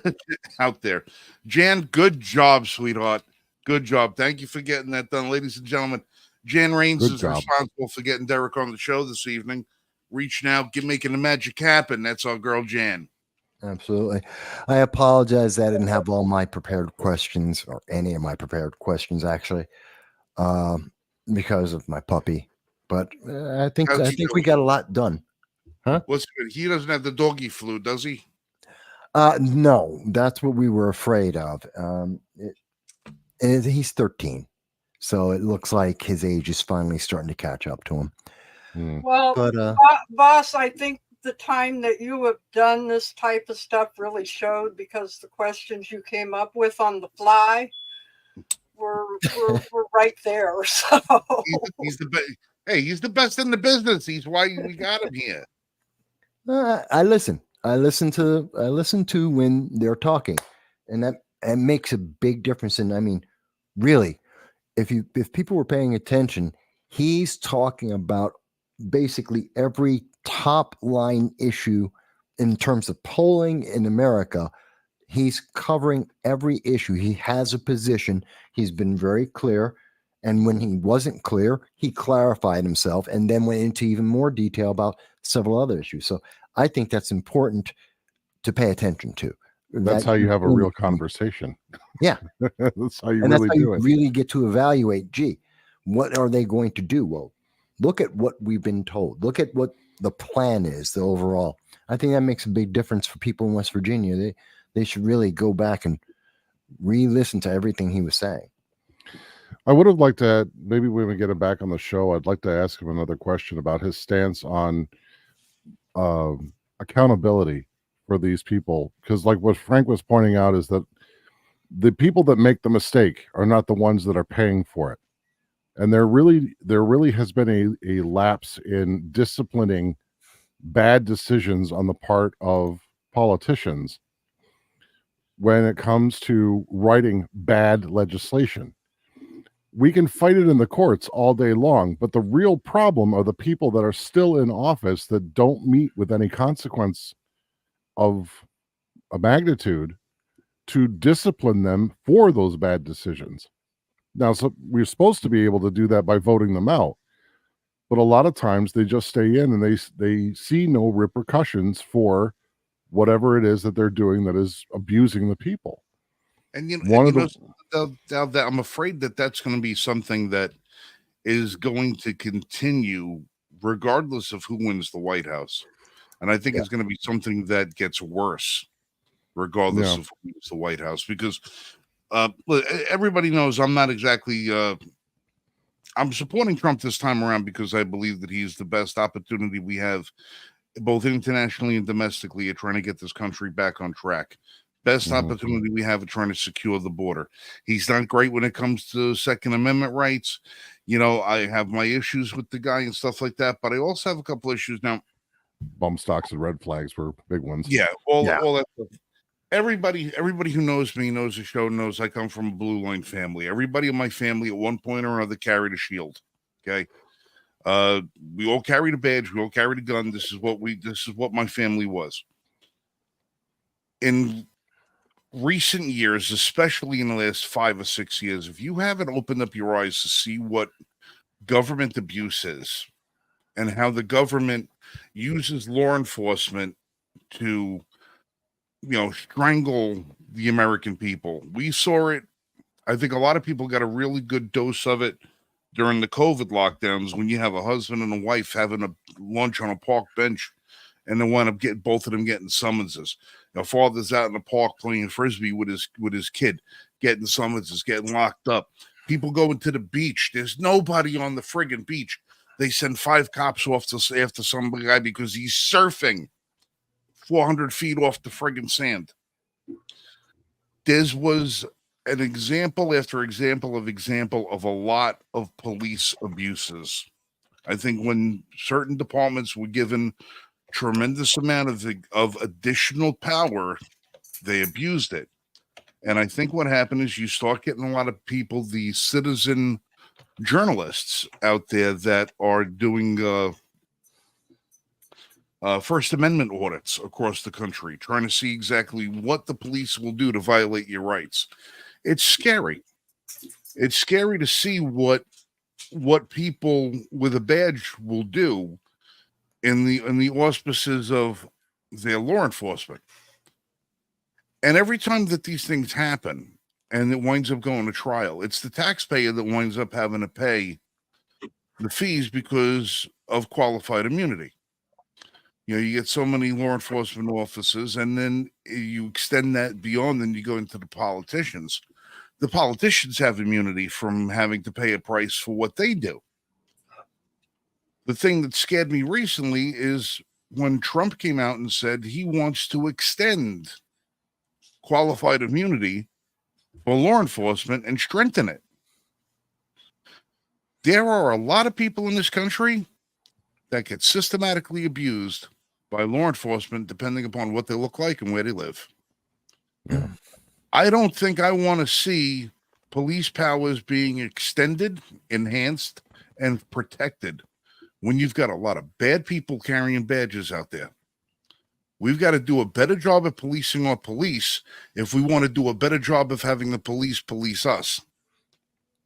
Out there. Jan, good job, sweetheart. Good job. Thank you for getting that done. Ladies and gentlemen, Jan Raines is responsible for getting Derrick on the show this evening. Reach now, making the magic happen. That's our girl, Jan. Absolutely. I apologize that I didn't have all my prepared questions or any of my prepared questions actually, um, because of my puppy. But How's I he think we doing? got a lot done. What's good? He doesn't have the doggy flu, does he? No, that's what we were afraid of. He's 13, so it looks like his age is finally starting to catch up to him. Hmm. Well, But boss, I think the time that you have done this type of stuff really showed, because the questions you came up with on the fly were right there. So He's the best. Hey, he's the best in the business. He's why we got him here. I listen. I listen to when they're talking, and that makes a big difference. And I mean, really, if people were paying attention, he's talking about basically every top line issue in terms of polling in America. He's covering every issue. He has a position. He's been very clear. And when he wasn't clear, he clarified himself and then went into even more detail about several other issues. So I think that's important to pay attention to. That's how you have a real conversation. Yeah. That's how you And really that's how do you it. really get to evaluate, gee, what are they going to do? Well, look at what we've been told. Look at what the plan is, the overall. I think that makes a big difference for people in West Virginia. They should really go back and re-listen to everything he was saying. I would have liked to, maybe when we get him back on the show, I'd like to ask him another question about his stance on accountability for these people. Because like what Frank was pointing out is that the people that make the mistake are not the ones that are paying for it. And there really has been a lapse in disciplining bad decisions on the part of politicians when it comes to writing bad legislation. We can fight it in the courts all day long, but the real problem are the people that are still in office that don't meet with any consequence of a magnitude to discipline them for those bad decisions. Now, so we're supposed to be able to do that by voting them out, but a lot of times they just stay in and they see no repercussions for whatever it is that they're doing that is abusing the people. And One of the that I'm afraid that that's going to be something that is going to continue regardless of who wins the White House. And I think it's going to be something that gets worse regardless of who wins the White House, because look, everybody knows I'm not exactly I'm supporting Trump this time around because I believe that he's the best opportunity we have both internationally and domestically at trying to get this country back on track. Best opportunity we have at trying to secure the border. He's not great when it comes to Second Amendment rights. You know, I have my issues with the guy and stuff like that, but I also have a couple issues now. Bump stocks and red flags were big ones. Yeah, all that stuff. Everybody who knows me, knows the show, knows I come from a blue line family. Everybody in my family at one point or another carried a shield. Okay. We all carried a badge, we all carried a gun. This is what my family was. In recent years, especially in the last 5 or 6 years, if you haven't opened up your eyes to see what government abuse is and how the government uses law enforcement to, strangle the American people. We saw it. I think a lot of people got a really good dose of it during the COVID lockdowns, when you have a husband and a wife having a lunch on a park bench and they wind up getting both of them getting summonses. Father's out in the park playing frisbee with his kid, getting summonses, getting locked up. People going to the beach. There's nobody on the friggin' beach. They send 5 cops off to after some guy because he's surfing 400 feet off the friggin' sand. This was an example after example of a lot of police abuses. I think when certain departments were given tremendous amount of additional power, they abused it. And I think what happened is you start getting a lot of people, the citizen journalists out there that are doing First Amendment audits across the country, trying to see exactly what the police will do to violate your rights. It's scary. It's scary to see what people with a badge will do in the auspices of their law enforcement. And every time that these things happen and it winds up going to trial, it's the taxpayer that winds up having to pay the fees because of qualified immunity. You know, you get so many law enforcement officers, and then you extend that beyond, and you go into the politicians. The politicians have immunity from having to pay a price for what they do. The thing that scared me recently is when Trump came out and said he wants to extend qualified immunity for law enforcement and strengthen it. There are a lot of people in this country that get systematically abused by law enforcement depending upon what they look like and where they live. Yeah. I don't think I want to see police powers being extended, enhanced, and protected when you've got a lot of bad people carrying badges out there. We've got to do a better job at policing our police if we want to do a better job of having the police police us.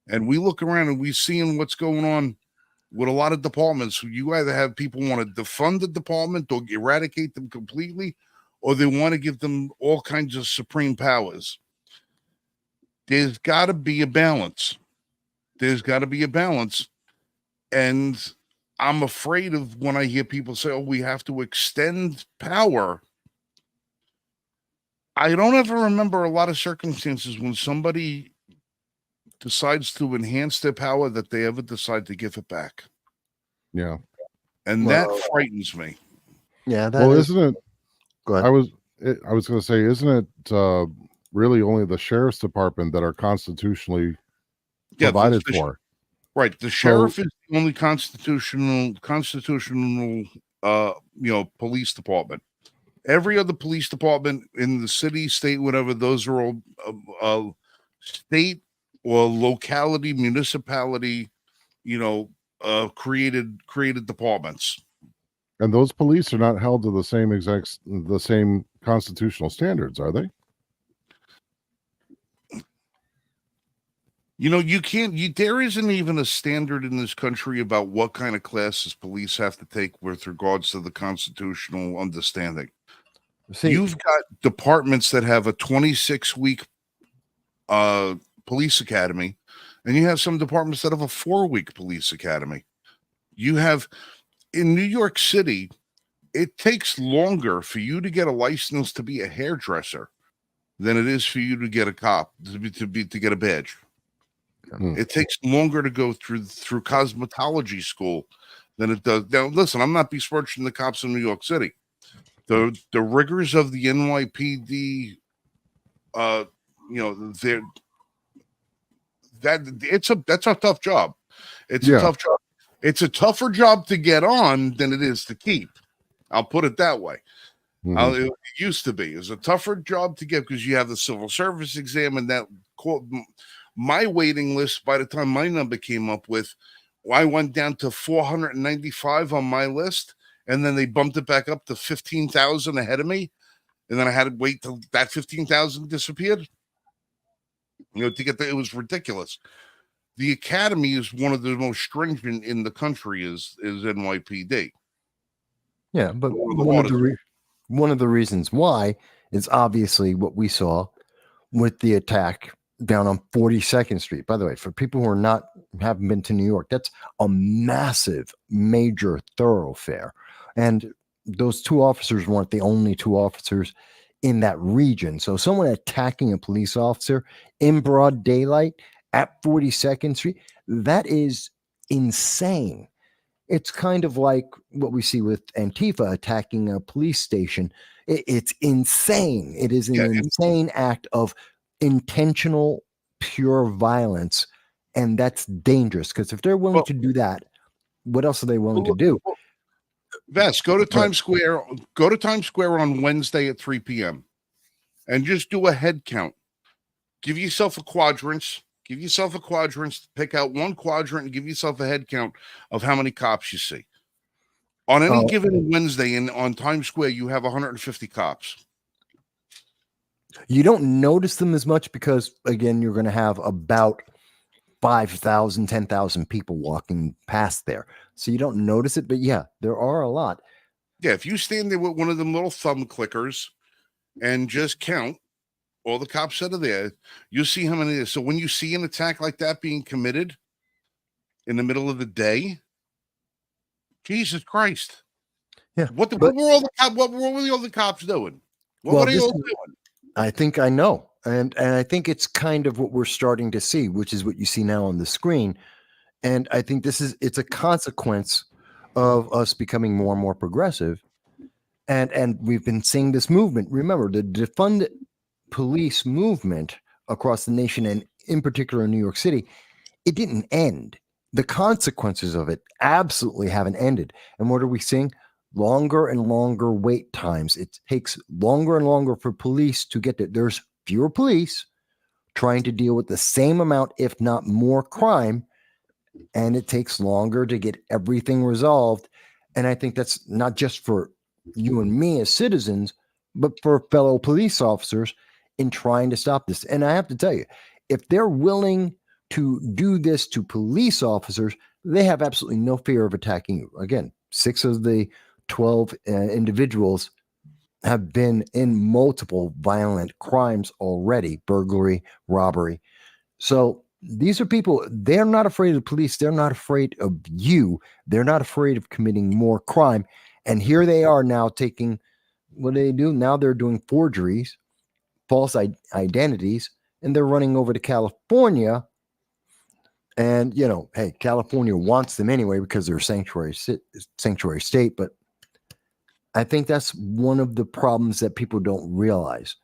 And we look around and we're seeing what's going on with a lot of departments. You either have people want to defund the department or eradicate them completely, or they want to give them all kinds of supreme powers. There's got to be a balance. There's got to be a balance. And I'm afraid of when I hear people say, oh, we have to extend power. I don't ever remember a lot of circumstances when somebody decides to enhance their power that they ever decide to give it back. Yeah. And that frightens me. Yeah. Well, isn't it? Go ahead. I was going to say, isn't it really only the sheriff's department that are constitutionally provided for? Right. The sheriff is the only constitutional, police department. Every other police department in the city, state, whatever, those are all state or locality, municipality, created departments. And those police are not held to the same constitutional standards, are they? You can't, there isn't even a standard in this country about what kind of classes police have to take with regards to the constitutional understanding. See, You've got departments that have a 26-week police academy, and you have some departments that have a 4-week police academy. You have, in New York City, it takes longer for you to get a license to be a hairdresser than it is for you to get a cop, to get a badge. It takes longer to go through cosmetology school than it does. Now, listen, I'm not besmirching the cops in New York City. The rigors of the NYPD, that's a tough job. It's a tough job. It's a tougher job to get on than it is to keep. I'll put it that way. It used to be. It's a tougher job to get because you have the civil service exam and that. My waiting list, by the time my number came up with, I went down to 495 on my list, and then they bumped it back up to 15,000 ahead of me, and then I had to wait till that 15,000 disappeared. To get there, it was ridiculous. The academy is one of the most stringent in the country. Is NYPD? Yeah, but one of the reasons why is obviously what we saw with the attack down on 42nd Street. By the way, for people who haven't been to New York, that's a massive, major thoroughfare. And those two officers weren't the only two officers in that region. So someone attacking a police officer in broad daylight at 42nd Street, that is insane. It's kind of like what we see with Antifa attacking a police station. It's insane. It is an insane act of intentional, pure violence, and that's dangerous because if they're willing to do that, what else are they willing to do? Vess, go to Times Square. Go to Times Square on Wednesday at 3 p.m. and just do a head count. Give yourself a quadrant. Pick out one quadrant and give yourself a head count of how many cops you see. On any given Wednesday on Times Square, you have 150 cops. You don't notice them as much because, again, you're going to have about 5,000, 10,000 people walking past there. So you don't notice it, but yeah, there are a lot. Yeah, if you stand there with one of them little thumb clickers and just count, All the cops that are there, you see how many. So when you see an attack like that being committed in the middle of the day, Jesus Christ. Yeah. What but- were all the what were all the cops doing? What Well, were they this all is- doing? I think I know. And I think it's kind of what we're starting to see, which is what you see now on the screen. And I think it's a consequence of us becoming more and more progressive. And we've been seeing this movement. Remember, the defund police movement across the nation, and in particular in New York City, it didn't end. The consequences of it absolutely haven't ended. And what are we seeing? Longer and longer wait times. It takes longer and longer for police to get there. There's fewer police trying to deal with the same amount, if not more, crime. And it takes longer to get everything resolved. And I think that's not just for you and me as citizens, but for fellow police officers in trying to stop this. And I have to tell you, if they're willing to do this to police officers, they have absolutely no fear of attacking you. Again, 6 of the 12 individuals have been in multiple violent crimes already, burglary, robbery. So these are people, they're not afraid of the police. They're not afraid of you. They're not afraid of committing more crime. And here they are now taking, what do they do? Now they're doing forgeries, false identities, and they're running over to California. And, hey, California wants them anyway because they're a sanctuary state. But I think that's one of the problems that people don't realize,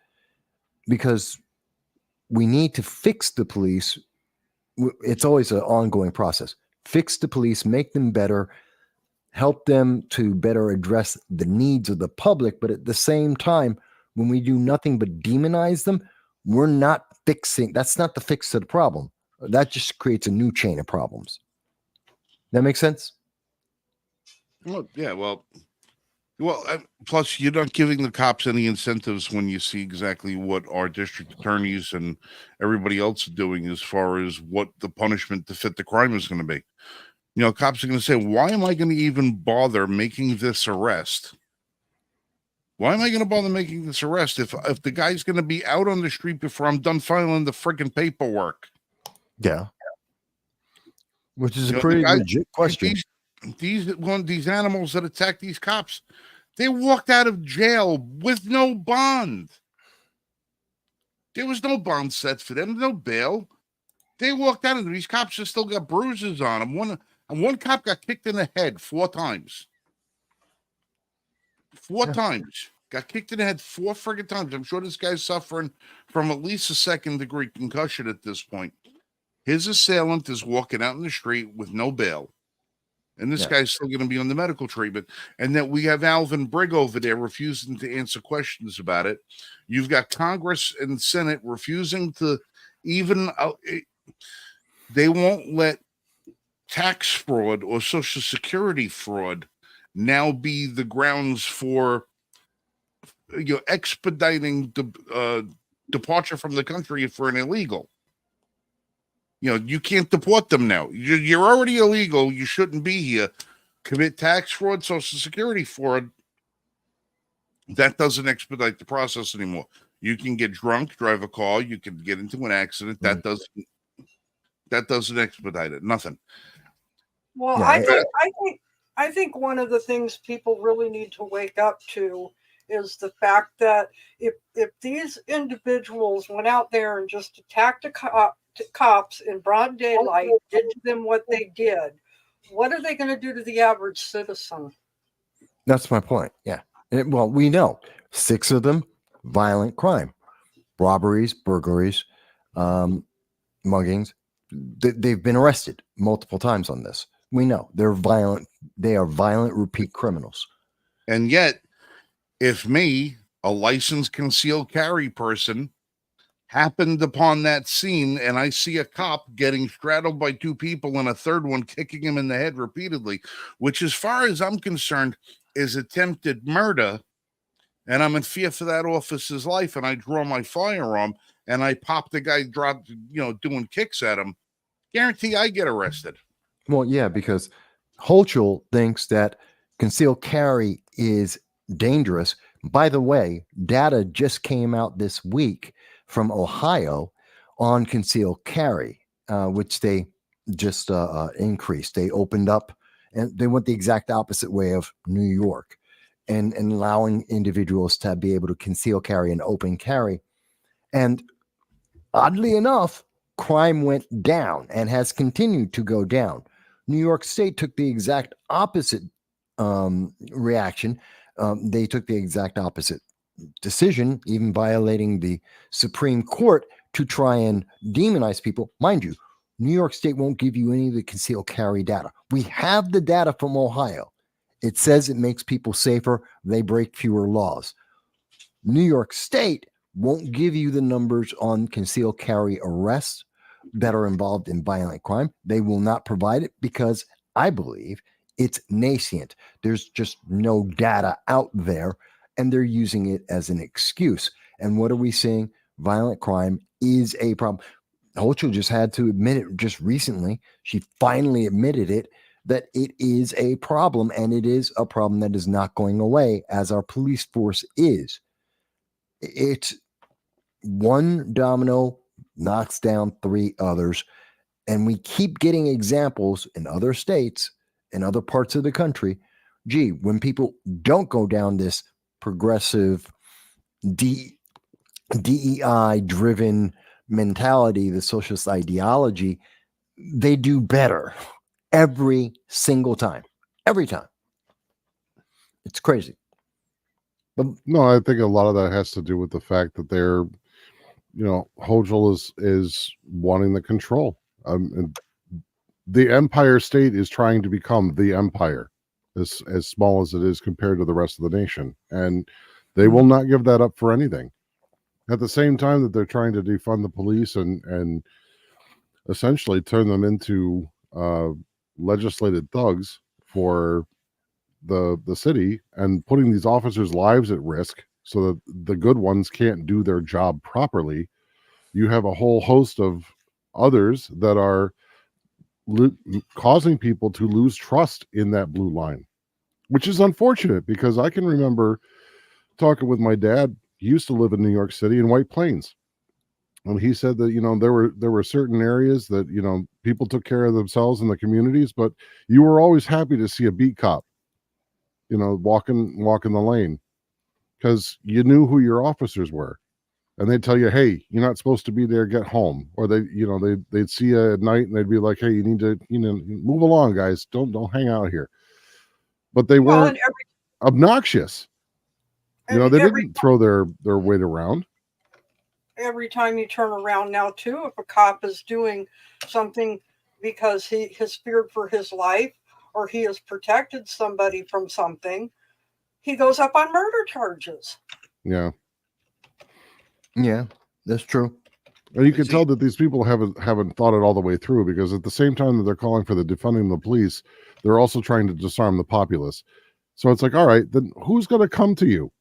because we need to fix the police. It's always an ongoing process. Fix the police, make them better, help them to better address the needs of the public. But at the same time, when we do nothing but demonize them, we're not fixing. That's not the fix to the problem. That just creates a new chain of problems. That makes sense? Well, yeah. Well, plus you're not giving the cops any incentives when you see exactly what our district attorneys and everybody else are doing as far as what the punishment to fit the crime is going to be. Cops are going to say, why am I going to even bother making this arrest? Why am I going to bother making this arrest if the guy's going to be out on the street before I'm done filing the freaking paperwork? Yeah. Which is a pretty legit question. These animals that attack these cops, they walked out of jail with no bond. There was no bond set for them, no bail. They walked out of these cops have still got bruises on them. One cop got kicked in the head 4 times. 4 times. Got kicked in the head 4 friggin' times. I'm sure this guy's suffering from at least a 2nd-degree concussion at this point. His assailant is walking out in the street with no bail. And this guy's still going to be on the medical treatment. And that we have Alvin Brigg over there refusing to answer questions about it. You've got Congress and Senate refusing to even... they won't let tax fraud or Social Security fraud now be the grounds for expediting the departure from the country for an illegal. You can't deport them now. You're already illegal. You shouldn't be here. Commit tax fraud, Social Security fraud. That doesn't expedite the process anymore. You can get drunk, drive a car. You can get into an accident. That doesn't expedite it. Nothing. Well, I think one of the things people really need to wake up to is the fact that if these individuals went out there and just attacked cops in broad daylight, did to them what they did, what are they going to do to the average citizen? That's my point. Yeah. Well, we know 6 of them, violent crime, robberies, burglaries, muggings. They've been arrested multiple times on this. We know they're violent. They are violent, repeat criminals. And yet, if me, a licensed concealed carry person, happened upon that scene and I see a cop getting straddled by 2 people and a third one kicking him in the head repeatedly, which as far as I'm concerned is attempted murder, and I'm in fear for that officer's life, and I draw my firearm and I pop the guy doing kicks at him, guarantee I get arrested. Well, yeah, because Holchel thinks that concealed carry is dangerous. By the way, data just came out this week from Ohio on concealed carry, which they just increased. They opened up, and they went the exact opposite way of New York, and allowing individuals to be able to conceal carry and open carry. And oddly enough, crime went down and has continued to go down. New York State took the exact opposite reaction. They took the exact opposite decision, even violating the Supreme Court to try and demonize people. Mind you, New York State won't give you any of the concealed carry data. We have the data from Ohio. It says it makes people safer. They break fewer laws. New York State won't give you the numbers on concealed carry arrests that are involved in violent crime. They will not provide it because I believe it's nascent. There's just no data out there, and they're using it as an excuse. And what are we seeing? Violent crime is a problem. Hochul just had to admit it just recently. She finally admitted it, that it is a problem, and it is a problem that is not going away, as our police force is. It's one domino knocks down three others, and we keep getting examples in other states, in other parts of the country. Gee, when people don't go down this progressive DEI-driven mentality, the socialist ideology, they do better every single time. Every time. It's crazy. But no, I think a lot of that has to do with the fact that they're, Hochul is wanting the control. And the Empire State is trying to become the empire, as small as it is compared to the rest of the nation. And they will not give that up for anything. At the same time that they're trying to defund the police and essentially turn them into legislated thugs for the city, and putting these officers' lives at risk so that the good ones can't do their job properly, you have a whole host of others that are causing people to lose trust in that blue line, which is unfortunate, because I can remember talking with my dad. He used to live in New York City in White Plains. And he said that, there were certain areas that, people took care of themselves in the communities, but you were always happy to see a beat cop, walking the lane, because you knew who your officers were. And they'd tell you, hey, you're not supposed to be there, get home. Or they'd see you at night and they'd be like, hey, you need to, move along, guys. Don't hang out here. But they weren't obnoxious. They didn't throw their weight around. Every time you turn around now, too, if a cop is doing something because he has feared for his life, or he has protected somebody from something, he goes up on murder charges. Yeah, that's true. And you can tell that these people haven't thought it all the way through, because at the same time that they're calling for the defunding the police, they're also trying to disarm the populace. So it's like, all right, then who's going to come to you?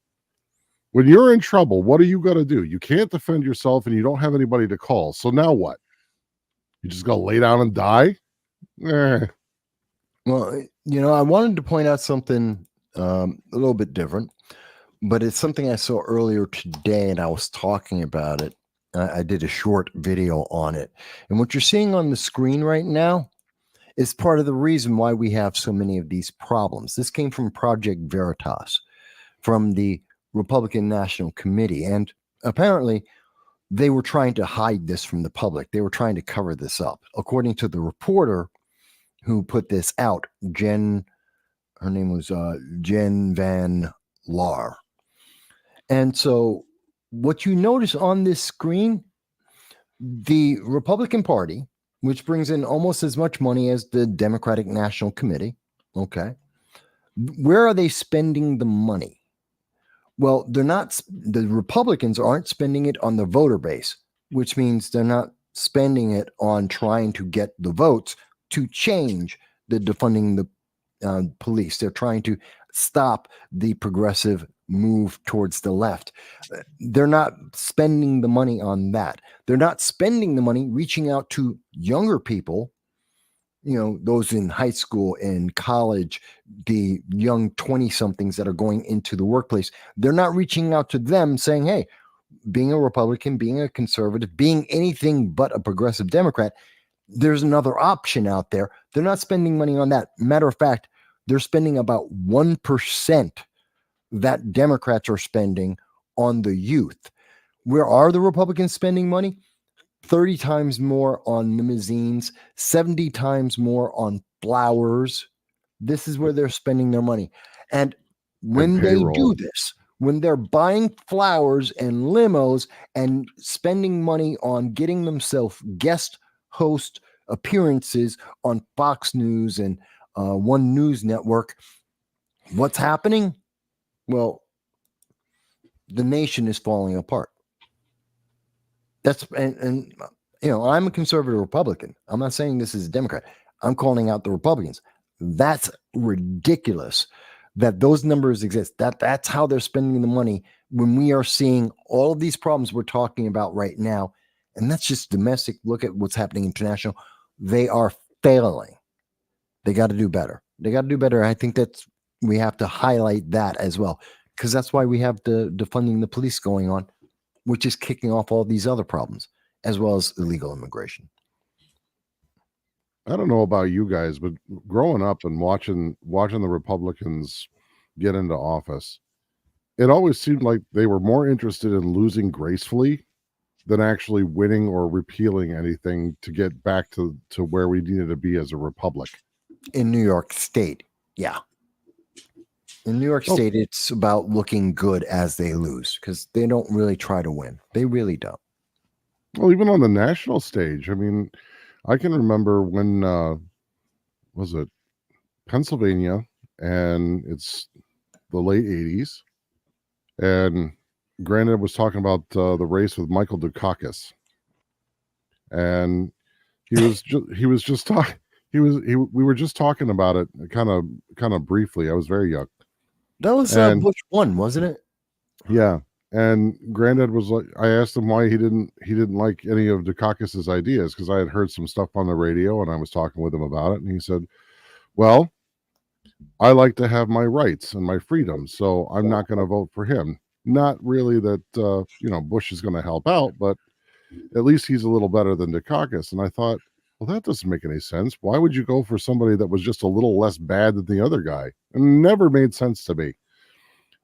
When you're in trouble, what are you going to do? You can't defend yourself, and you don't have anybody to call. So now what? You just going to lay down and die? Well, I wanted to point out something a little bit different, but it's something I saw earlier today, and I was talking about it. I did a short video on it. And what you're seeing on the screen right now is part of the reason why we have so many of these problems. This came from Project Veritas, from the Republican National Committee. And apparently, they were trying to hide this from the public. They were trying to cover this up. According to the reporter who put this out, her name was Jen Van Laar. And so what you notice on this screen, the Republican Party, which brings in almost as much money as the Democratic National Committee, okay, where are they spending the money? Well, the Republicans aren't spending it on the voter base, which means they're not spending it on trying to get the votes to change the defunding the police. They're trying to stop the progressive move towards the left. They're not spending the money on that. They're not spending the money reaching out to younger people, those in high school and college, the young 20-somethings that are going into the workplace. They're not reaching out to them saying, hey, being a Republican, being a conservative, being anything but a progressive Democrat, there's another option out there. They're not spending money on that. Matter of fact, they're spending about 1% that Democrats are spending on the youth. Where are the Republicans spending money? 30 times more on limousines, 70 times more on flowers. This is where they're spending their money. And when they do this, when they're buying flowers and limos and spending money on getting themselves guest host appearances on Fox News and One News Network, what's happening? Well, the nation is falling apart. And you know, I'm a conservative Republican. I'm not saying this is a Democrat. I'm calling out the Republicans. That's ridiculous that those numbers exist. That's how they're spending the money when we are seeing all of these problems we're talking about right now. And that's just domestic. Look at what's happening international. They are failing. They got to do better. They got to do better. I think we have to highlight that as well, because that's why we have the defunding the police going on, which is kicking off all these other problems, as well as illegal immigration. I don't know about you guys, but growing up and watching the Republicans get into office, it always seemed like they were more interested in losing gracefully than actually winning or repealing anything to get back to where we needed to be as a republic. In New York State, yeah. In New York State, it's about looking good as they lose, because they don't really try to win. They really don't. Well, even on the national stage, I mean, I can remember when, was it Pennsylvania, and it's the late 80s, and Granted was talking about the race with Michael Dukakis, and we were just talking about it kind of briefly. I was very young. That was Bush 1, wasn't it? Yeah. And Granddad was like, I asked him why he didn't like any of Dukakis's ideas, because I had heard some stuff on the radio and I was talking with him about it. And he said, well, I like to have my rights and my freedoms, so I'm not going to vote for him. Not really that, Bush is going to help out, but at least he's a little better than Dukakis. And I thought, well, that doesn't make any sense. Why would you go for somebody that was just a little less bad than the other guy? It never made sense to me.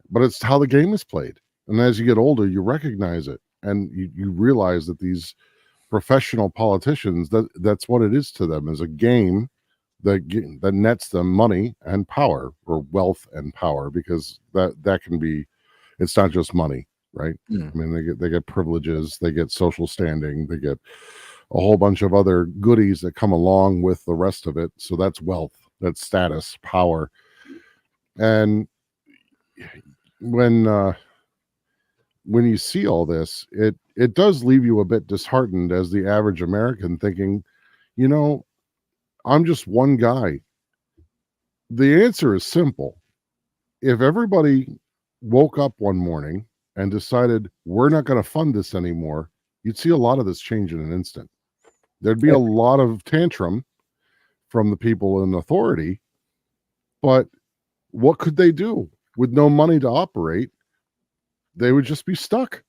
But it's how the game is played. And as you get older, you recognize it. And you realize that these professional politicians, that's what it is to them, is a game that nets them money and power, or wealth and power, because that can be, it's not just money, right? I mean, they get privileges, they get social standing, they get a whole bunch of other goodies that come along with the rest of it. So that's wealth, that's status, power. And when you see all this, it does leave you a bit disheartened as the average American, thinking, I'm just one guy. The answer is simple. If everybody woke up one morning and decided we're not going to fund this anymore, you'd see a lot of this change in an instant. There'd be a lot of tantrum from the people in authority, but what could they do with no money to operate? They would just be stuck.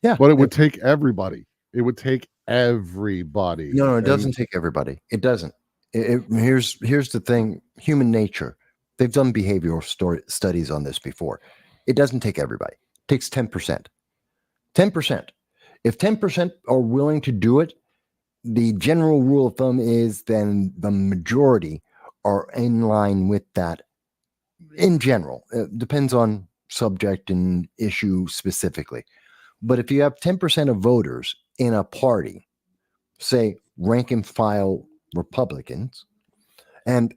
Yeah. But it would take everybody. It would take everybody. No, it doesn't take everybody. It doesn't. Here's the thing. Human nature. They've done behavioral studies on this before. It doesn't take everybody. It takes 10%. 10%. If 10% are willing to do it, the general rule of thumb is then the majority are in line with that. In general, it depends on subject and issue specifically. But if you have 10% of voters in a party, say rank and file Republicans, and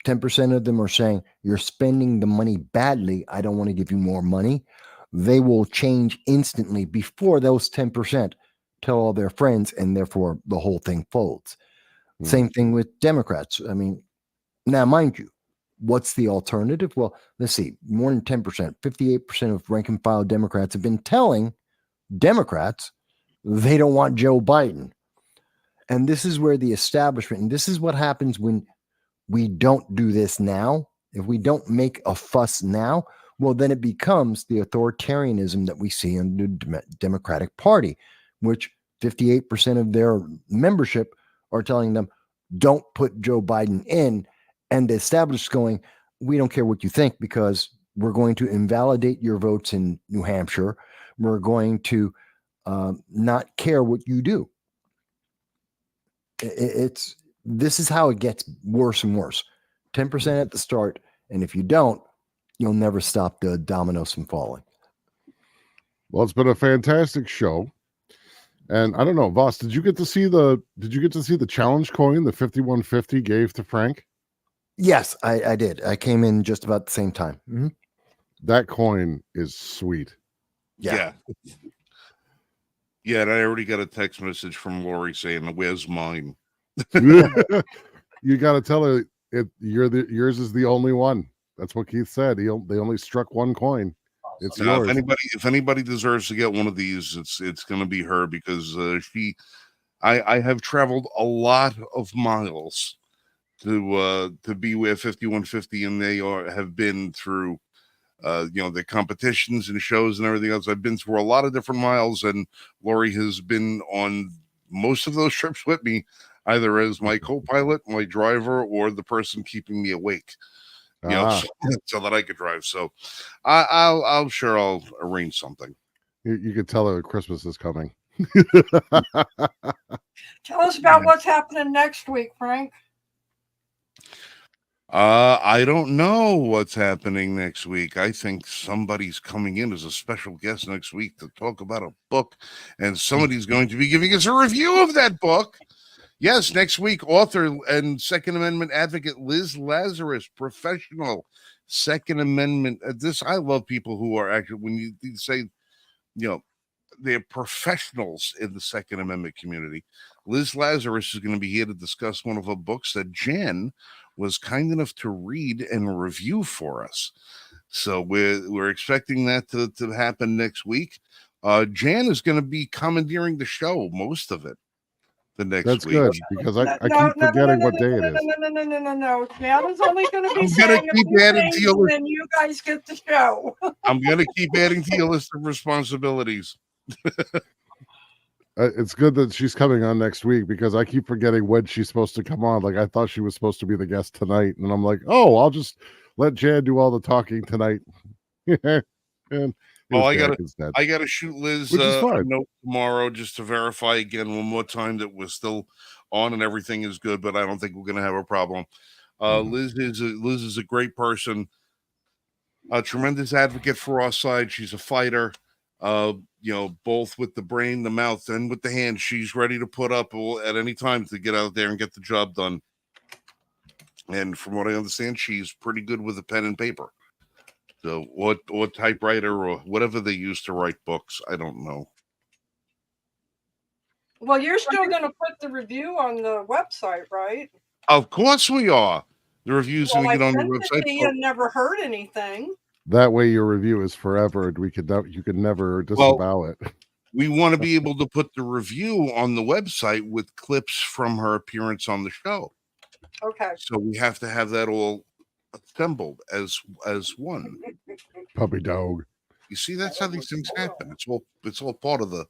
10% of them are saying you're spending the money badly, I don't want to give you more money, they will change instantly before those 10% tell all their friends, and therefore the whole thing folds. Same thing with Democrats. I mean, now mind you, what's the alternative? Well, let's see, more than 10%, 58% of rank and file Democrats have been telling Democrats they don't want Joe Biden. And this is where the establishment, and this is what happens when we don't do this now. If we don't make a fuss now, Well, then it becomes the authoritarianism that we see in the Democratic Party, which 58% of their membership are telling them, don't put Joe Biden in. And the establishment's going, we don't care what you think because we're going to invalidate your votes in New Hampshire. We're going to not care what you do. This is how it gets worse and worse. 10% at the start. And if you don't, you'll never stop the dominoes from falling. Well, it's been a fantastic show. And I don't know, Voss, did you get to see the challenge coin the 5150 gave to Frank? Yes, I did. I came in just about the same time. Mm-hmm. That coin is sweet. Yeah. Yeah, and I already got a text message from Lori saying, "Where's mine?" You got to tell her yours is the only one. That's what Keith said. They only struck one coin. It's yours. If anybody deserves to get one of these, it's going to be her because I have traveled a lot of miles to be where 5150, and they have been through the competitions and shows and everything else. I've been through a lot of different miles, and Lori has been on most of those trips with me, either as my co-pilot, my driver, or the person keeping me awake. So that I could drive. So I'll arrange something. You could tell her Christmas is coming. Tell us about what's happening next week, Frank. I don't know what's happening next week. I think somebody's coming in as a special guest next week to talk about a book, and somebody's going to be giving us a review of that book. Yes, next week, author and Second Amendment advocate Liz Lazarus, professional Second Amendment. I love people who are actually, when you say, they're professionals in the Second Amendment community. Liz Lazarus is going to be here to discuss one of her books that Jan was kind enough to read and review for us. So we're expecting that to happen next week. Jan is going to be commandeering the show, most of it. That's week. Good because I keep forgetting what day it is. No. Jan is only going to be saying a few things, and then you guys get the show. I'm going to keep adding to your list of responsibilities. It's good that she's coming on next week because I keep forgetting when she's supposed to come on. Like I thought she was supposed to be the guest tonight, and I'm like, oh, I'll just let Jan do all the talking tonight. And I gotta shoot Liz a note tomorrow just to verify again one more time that we're still on and everything is good. But I don't think we're gonna have a problem. Liz is a great person, a tremendous advocate for our side. She's a fighter. Both with the brain, the mouth, and with the hands. She's ready to put up at any time to get out there and get the job done. And from what I understand, she's pretty good with a pen and paper. So or typewriter or whatever they use to write books, I don't know. Well, you're still going to put the review on the website, right? Of course we are. The review's going to get on the website. You never heard anything. That way, your review is forever, and you could never disavow it. We want to be able to put the review on the website with clips from her appearance on the show. Okay. So we have to have that all assembled as one. Puppy dog. You see, that's how these things happen. It's all part of the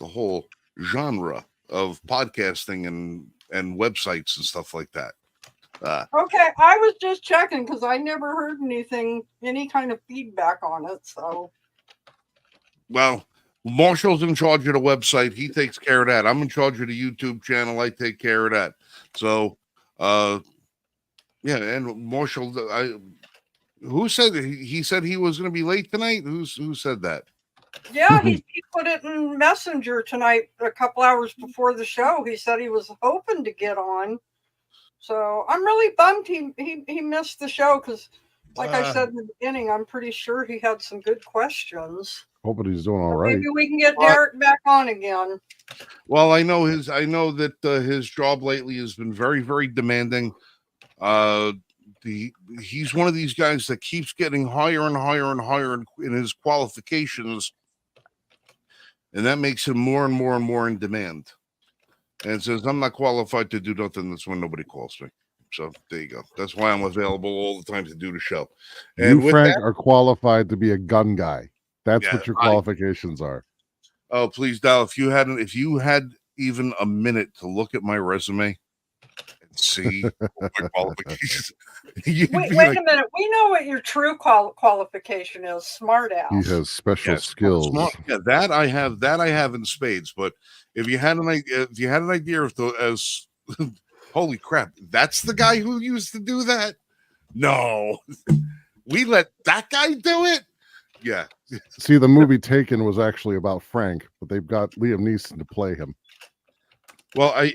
whole genre of podcasting and websites and stuff like that. Okay, I was just checking because I never heard any kind of feedback on it. So, well, Marshall's in charge of the website. He takes care of that. I'm in charge of the YouTube channel. I take care of that. So, and Marshall, who said he said he was going to be late tonight? Who said that? Yeah, he put it in Messenger tonight a couple hours before the show. He said he was hoping to get on. So I'm really bummed he missed the show because, like I said in the beginning, I'm pretty sure he had some good questions. Hoping he's doing all right. Maybe we can get Derrick back on again. Well, I know that his job lately has been very, very demanding. He's one of these guys that keeps getting higher and higher and higher in his qualifications, and that makes him more and more and more in demand. And says, I'm not qualified to do nothing. That's when nobody calls me. So there you go. That's why I'm available all the time to do the show. You, And with Frank, that, are qualified to be a gun guy. That's Yeah, what your qualifications are. oh please, Dal, if you had even a minute to look at my resume and see what my qualifications, you'd Wait, be wait like, a minute. We know what your true qualification is. Smart He ass. has special yes, skills. yeah, that I have in spades. But if you had an idea of as holy crap, that's the guy who used to do that. No, we let that guy do it. Yeah. See, the movie Taken was actually about Frank, but they've got Liam Neeson to play him. Well, I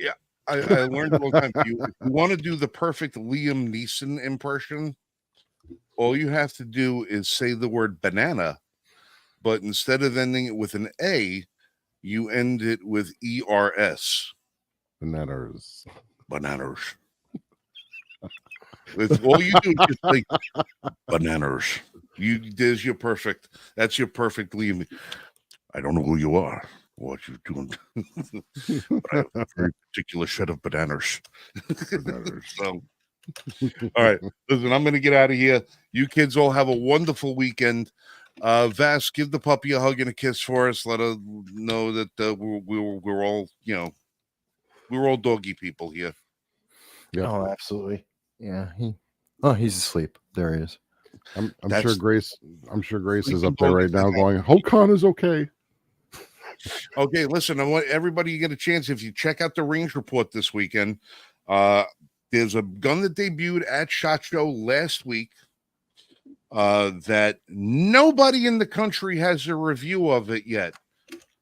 learned a long time. If you want to do the perfect Liam Neeson impression, all you have to do is say the word banana, but instead of ending it with an A, you end it with ERS. Bananas. Bananas. It's all you do is just like bananas. That's your perfect Liam. I don't know who you are, what you're doing, but I have a very particular set of bananas. So, all right, listen, I'm going to get out of here. You kids all have a wonderful weekend. Vass, give the puppy a hug and a kiss for us. Let her know that we're all, we're all doggy people here. Yep. Oh, absolutely. Yeah. He's asleep. There he is. I'm That's- sure Grace. I'm sure Grace is Sleeping up there dog right is now, like- going, "Hokan is okay." Okay, listen, I want everybody to get a chance. If you check out the range report this weekend, there's a gun that debuted at SHOT Show last week that nobody in the country has a review of it yet,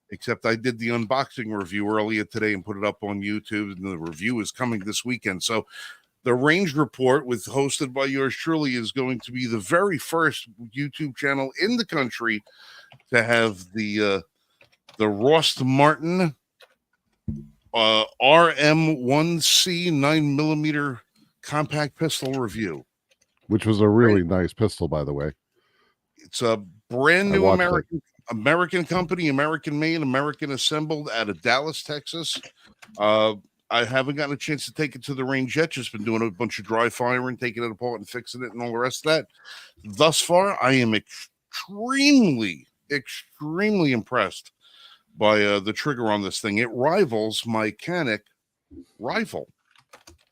except I did the unboxing review earlier today and put it up on YouTube, and the review is coming this weekend. So the range report, hosted by yours truly, is going to be the very first YouTube channel in the country to have the Rost Martin RM1C 9mm compact pistol review. Which was a really nice pistol, by the way. It's a brand I new watched it. American company, American made, American assembled out of Dallas, Texas. I haven't gotten a chance to take it to the range yet. Just been doing a bunch of dry firing, taking it apart and fixing it and all the rest of that. Thus far, I am extremely impressed by the trigger on this thing. It rivals my Canic rifle,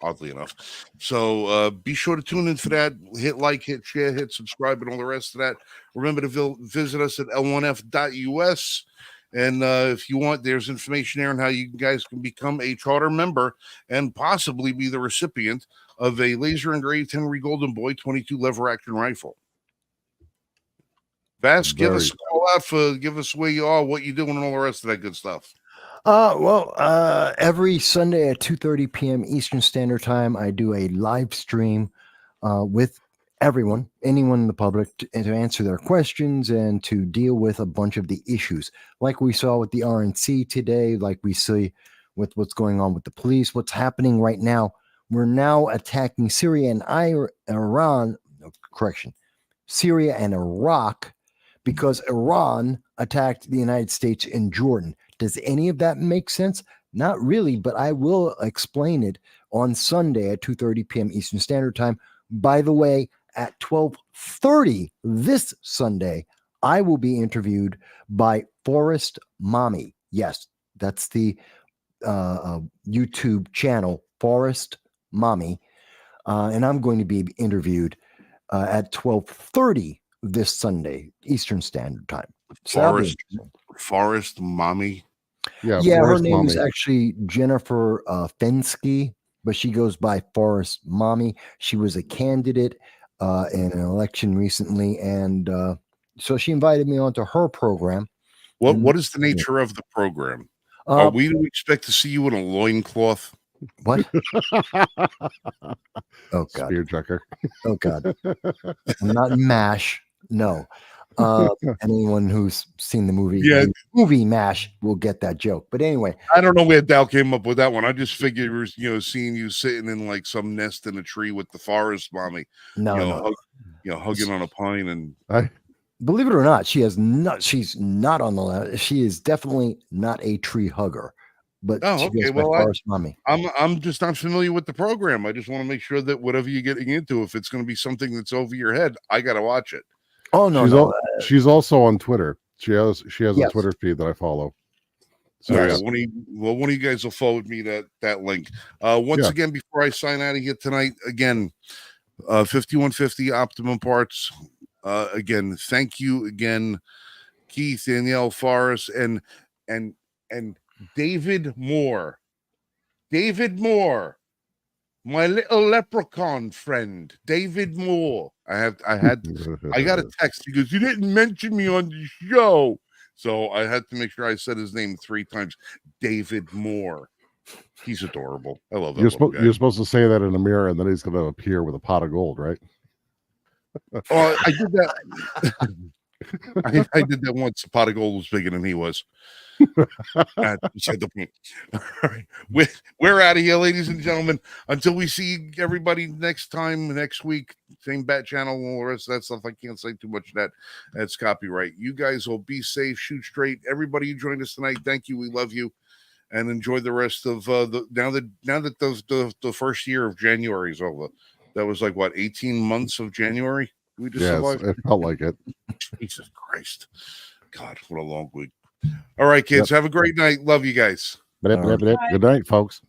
oddly enough. So be sure to tune in for that. Hit like, hit share, hit subscribe, and all the rest of that. Remember to visit us at l1f.us. And if you want, there's information there on how you guys can become a charter member and possibly be the recipient of a laser engraved Henry Golden Boy 22 lever action rifle. Vass, give us a call out give us where you are, what you're doing, and all the rest of that good stuff. Every Sunday at 2:30 p.m. Eastern Standard Time, I do a live stream with anyone in the public to answer their questions and to deal with a bunch of the issues, like we saw with the RNC today, like we see with what's going on with the police, what's happening right now. We're now attacking Syria and Syria and Iraq, because Iran attacked the United States in Jordan. Does any of that make sense? Not really, but I will explain it on Sunday at 2:30 p.m. Eastern Standard Time. By the way, at 12:30 this Sunday, I will be interviewed by Forrest Mommy. Yes, that's the YouTube channel, Forrest Mommy. And I'm going to be interviewed at 12:30 this Sunday, Eastern Standard Time. Forrest Mommy. Yeah, her name is actually Jennifer Fensky, but she goes by Forrest Mommy. She was a candidate in an election recently, and so she invited me onto her program. What is the nature of the program? Are we to expect to see you in a loincloth? What? Oh God! Spear checker. Oh God! I'm not MASH. No. Anyone who's seen the movie MASH will get that joke. But anyway, I don't know where Dal came up with that one. I just figured, seeing you sitting in like some nest in a tree with the Forest Mommy, hugging on a pine. And believe it or not, she's not on the left. She is definitely not a tree hugger. but Oh, she okay. goes by Well, Forest Mommy. I'm just not familiar with the program. I just want to make sure that whatever you're getting into, if it's going to be something that's over your head, I got to watch it. Oh no, she's no. she's also on Twitter. She has a Yes. Twitter feed that I follow. So All right. yeah. One of you guys will forward me that link. Once Yeah. again, before I sign out of here tonight, again, 5150 Optimum Parts. Again, thank you again, Keith, Danielle, Forrest, and David Moore. David Moore, my little leprechaun friend, David Moore. I got a text. He goes, "You didn't mention me on the show." So I had to make sure I said his name 3 times. David Moore. He's adorable. I love that little guy. You're supposed to say that in a mirror, and then he's going to appear with a pot of gold, right? Oh, I did that. I did that once. The pot of gold was bigger than he was. Beside the point. All right. We're out of here, ladies and gentlemen. Until we see everybody next week, same bat channel, and all the rest of that stuff. I can't say too much of that. That's copyright. You guys will be safe, shoot straight. Everybody who joined us tonight, thank you. We love you. And enjoy the rest of now that the first year of January is over. That was like what, 18 months of January? We just survived. It felt like it. Jesus Christ. God, what a long week. All right, kids. Have a great night. Love you guys. Good night, folks.